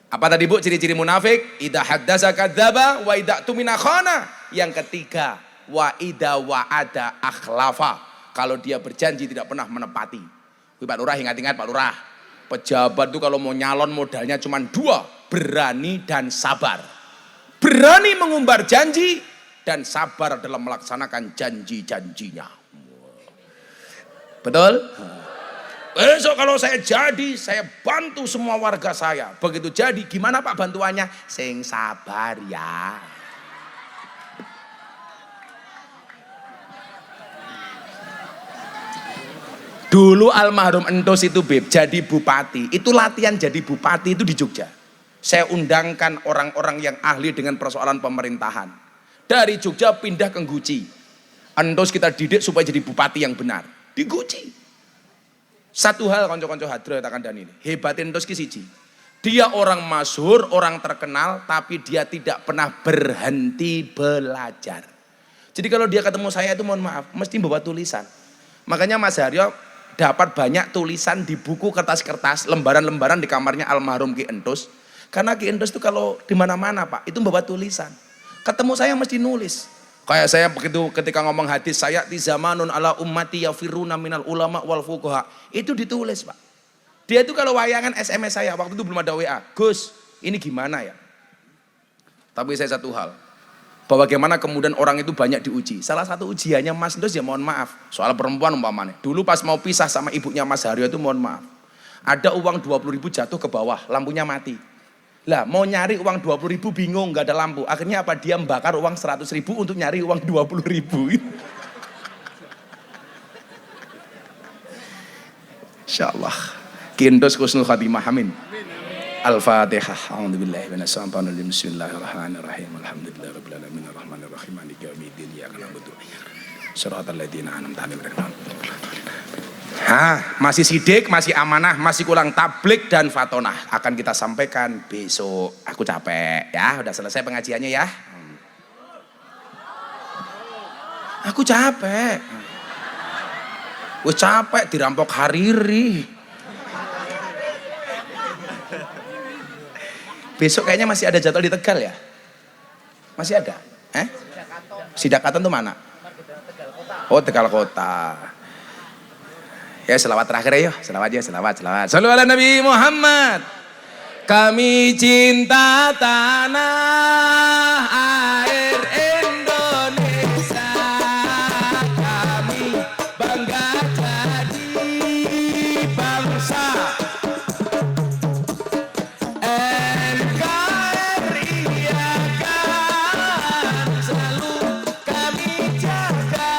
Apa tadi Bu ciri-ciri munafik? Idza haddasa kadzdzaba wa idza tumina khana. Yang ketiga, wa idza wa'ada akhlafa. Kalau dia berjanji tidak pernah menepati. Pak Lurah ingat-ingat Pak Lurah. Pejabat itu kalau mau nyalon modalnya cuma dua, berani dan sabar. Berani mengumbar janji dan sabar dalam melaksanakan janji-janjinya. Betul? Besok kalau saya jadi, saya bantu semua warga saya. Begitu jadi, gimana Pak bantuannya? Sing sabar ya. Dulu almarhum Entus itu Beb, jadi bupati. Itu latihan jadi bupati itu di Jogja. Saya undangkan orang-orang yang ahli dengan persoalan pemerintahan. Dari Jogja pindah ke Guci. Entus kita didik supaya jadi bupati yang benar. Di Guci. Satu hal konco-konco hadro takkan dan ini. Hebatin Entus ki siji. Dia orang masyhur, orang terkenal, tapi dia tidak pernah berhenti belajar. Jadi kalau dia ketemu saya itu mohon maaf, mesti bawa tulisan. Makanya Mas Haryo dapat banyak tulisan di buku kertas-kertas, lembaran-lembaran di kamarnya almarhum Ki Entus. Karena Ki Entus itu kalau di mana-mana Pak, itu bawa tulisan. Ketemu saya mesti nulis. Kayak saya begitu ketika ngomong hadis saya di zamanun ala ummati yafiruna minal ulama wal fuqaha. Itu ditulis Pak. Dia itu kalau wayangan SMS saya waktu itu belum ada WA. Gus, ini gimana ya? Tapi saya satu hal. Bahwa bagaimana kemudian orang itu banyak diuji. Salah satu ujiannya Mas Entus ya mohon maaf. Soal perempuan umpamanya. Dulu pas mau pisah sama ibunya Mas Haryo itu mohon maaf. Ada uang 20.000 jatuh ke bawah, lampunya mati. Lah mau nyari uang 20.000 bingung, nggak ada lampu. Akhirnya apa? Dia membakar uang 100.000 untuk nyari uang 20.000. Insyaallah. Kindos kusnul khatimah amin. Al-Fatihah. A'udzubillahi minasyaitonir rajim. Bismillahirrahmanirrahim. Alhamdulillahirabbil alamin arrahmanir rahim maliki yaumiddin. Iyyaka na'budu wa iyyaka nasta'in. Shiratal ladzina an'amta 'alaihim ghairil maghdubi 'alaihim. Masih sidik, masih amanah, masih kurang tablik dan fatonah. Akan kita sampaikan besok. Aku capek ya, udah selesai pengajiannya ya. Aku capek. Gue capek dirampok Hariri. Besok kayaknya masih ada jadwal di Tegal ya? Masih ada? Sidakatan tuh mana? Oh Tegal Kota. Ya selawat terakhir ya, selawat ya, selawat. Shallu ala Nabi Muhammad. Kami cinta tanah air Indonesia. Kami bangga jadi bangsa NKRI akan selalu kami jaga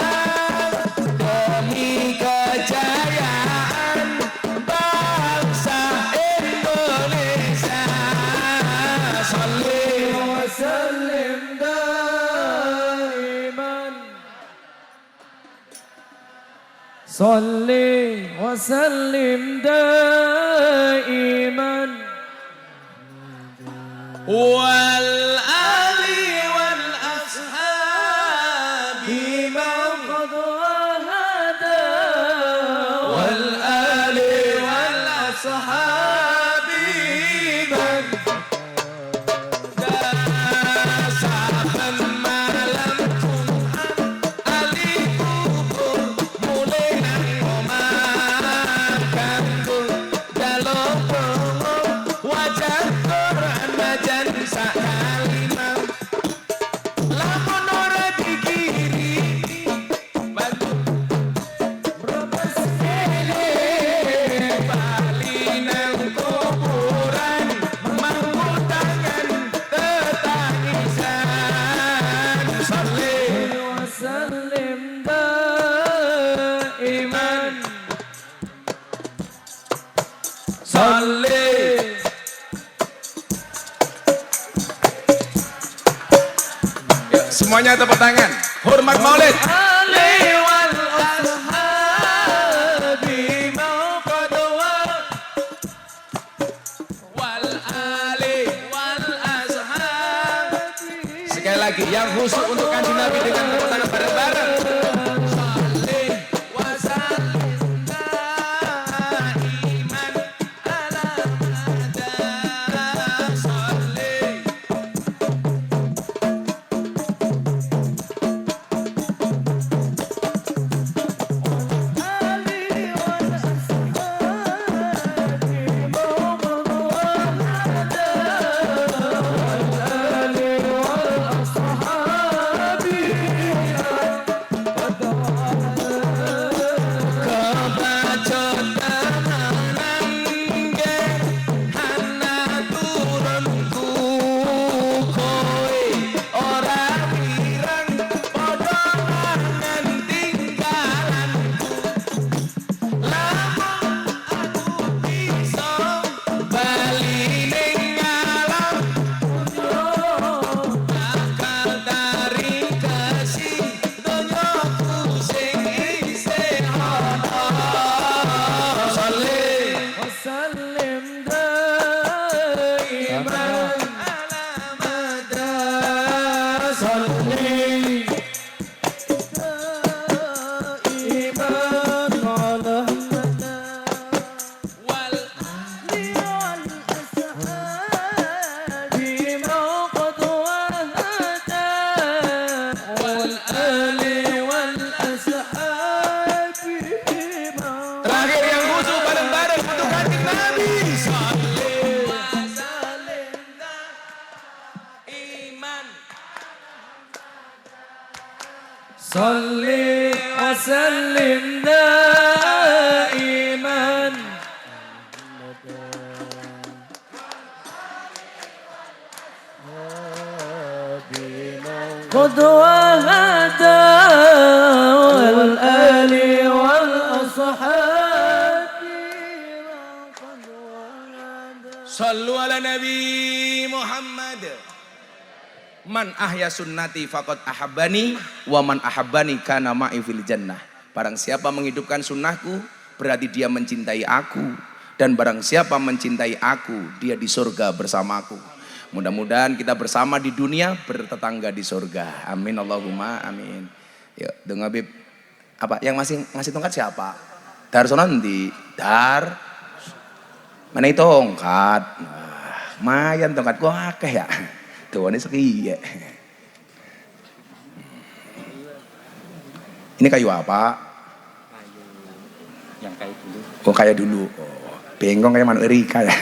demi kejayaan bangsa Indonesia. Salli wa sallim daiman. Salli wa sallim daiman Wal ali wal ashabi man qad wahada wal ali wal ashabi man dasahan malam Jumat ali kubur mulai nang omah salli. Ya, semuanya tepuk tangan. Hormat Maulid. Ali wal ashabi maqadwa wal ali wal ashabi. Sekali lagi, yang khusyuk untuk Kanjeng Nabi dengan tepuk tangan bareng-bareng. Salli wa sallim daiman ala mada salli. وسلم دائما على مدى صلي دائما على مدى والأهل والأصحاب ما قد وهدى والآل والأصحاب ما Terakhir yang khusyuk bareng-bareng untuk Kanjeng Nabi. صلي وسلم دائما قدوة هدى والآل والأصحاب Sallu ala Nabi Muhammad. Man ahya sunnati faqad ahabbani wa man ahabbani kana ma'i fil jannah. Barang siapa menghidupkan sunnahku berarti dia mencintai aku, dan barang siapa mencintai aku dia di surga bersamaku. Mudah-mudahan kita bersama di dunia, bertetangga di surga. Amin Allahumma amin. Yuk, Dong Habib. Apa yang masih ngasih tongkat siapa? Darsono nanti. Dar. Mana itu tongkat? Wah, mayan tongkat gua akeh ya. Tuane sekiye. Ini kayu apa? Yang kayak dulu. Oh, kayak dulu. Oh, bengkong kayak manuk Erika ya.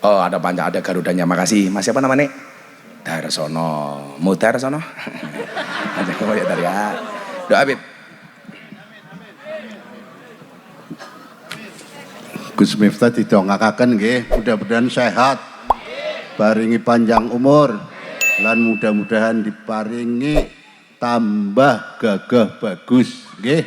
Oh, ada panjang, ada garudanya. Makasih. Mas siapa namanya? Darsono. Mau Darsono? Ada kamu ya dari ya. Doa Habib. Gus Miftah didongakaken nggih, mudah-mudahan sehat, paringi panjang umur, lan mudah-mudahan diparingi tambah gagah bagus nggih.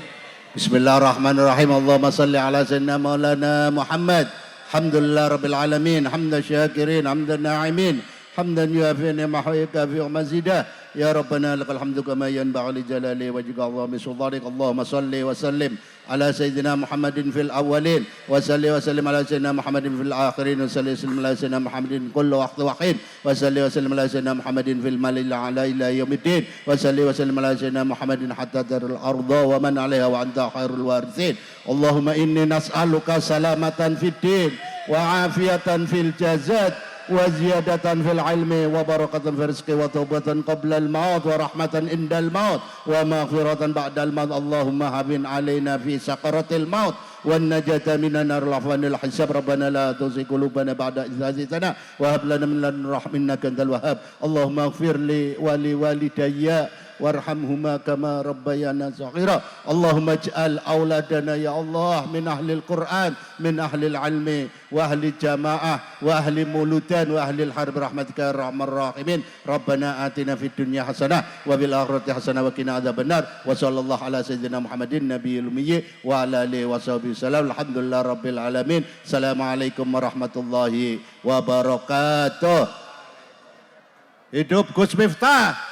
Bismillahirrahmanirrahim. Allahumma shalli ala sayyidina maulana Muhammad. Alhamdulillah rabbil alamin, hamdan syakirin, hamdan na'imin, hamdan yuafi ni'mahu yukafi mazidah. Ya Rabbana lakal hamdu kama yanbaghi li jalali wajhika Allahumma sultanik. Allahumma shalli wa sallim ala sayyidina Muhammadin fil awwalin wa salli wa sallim ala sayyidina Muhammadin fil akhirin wa salli wa sallim ala sayyidina Muhammadin kullu waqti wa hin wa salli wa sallim ala sayyidina Muhammadin fil malil ala ila yaumiddin wa salli wa sallim ala sayyidina Muhammadin hatta taril arda wa man 'alaiha wa anta khairul warithin. Allahumma inni nas'aluka salamatan fid din wa afiyatan fil jazad wa ziyadatan fil ilmi wa barakatan fil rizqi wa taubatan qabla al maut wa rahmatan indal maut wa maghfiratan ba'dal maut. Allahumma habin alaina fi sakaratil maut wan najata minan nar lafanil hisab. Rabbana la tuzigh qulubana ba'da idh hadaytana wa hab lana min ladunka rahmatan innaka antal wahhab. Allahumma ighfir li wa li walidayya warhamhuma kama rabbayana saghira. Allahumma ij'al auladana ya Allah min ahlil Quran, min ahlil ilmi, wa ahli jamaah, wa ahli muludan, wa ahli harb rahmatika ya arhamar rahimin. Rabbana atina fid dunya hasanah wa bil akhirati hasanah wa qina adzabannar. Wa sallallahu ala sayyidina Muhammadin nabiyil ummi wa ala alihi washabihi wasallam. Alhamdulillah rabbil alamin. Assalamualaikum warahmatullahi wabarakatuh. Hidup Gus Miftah.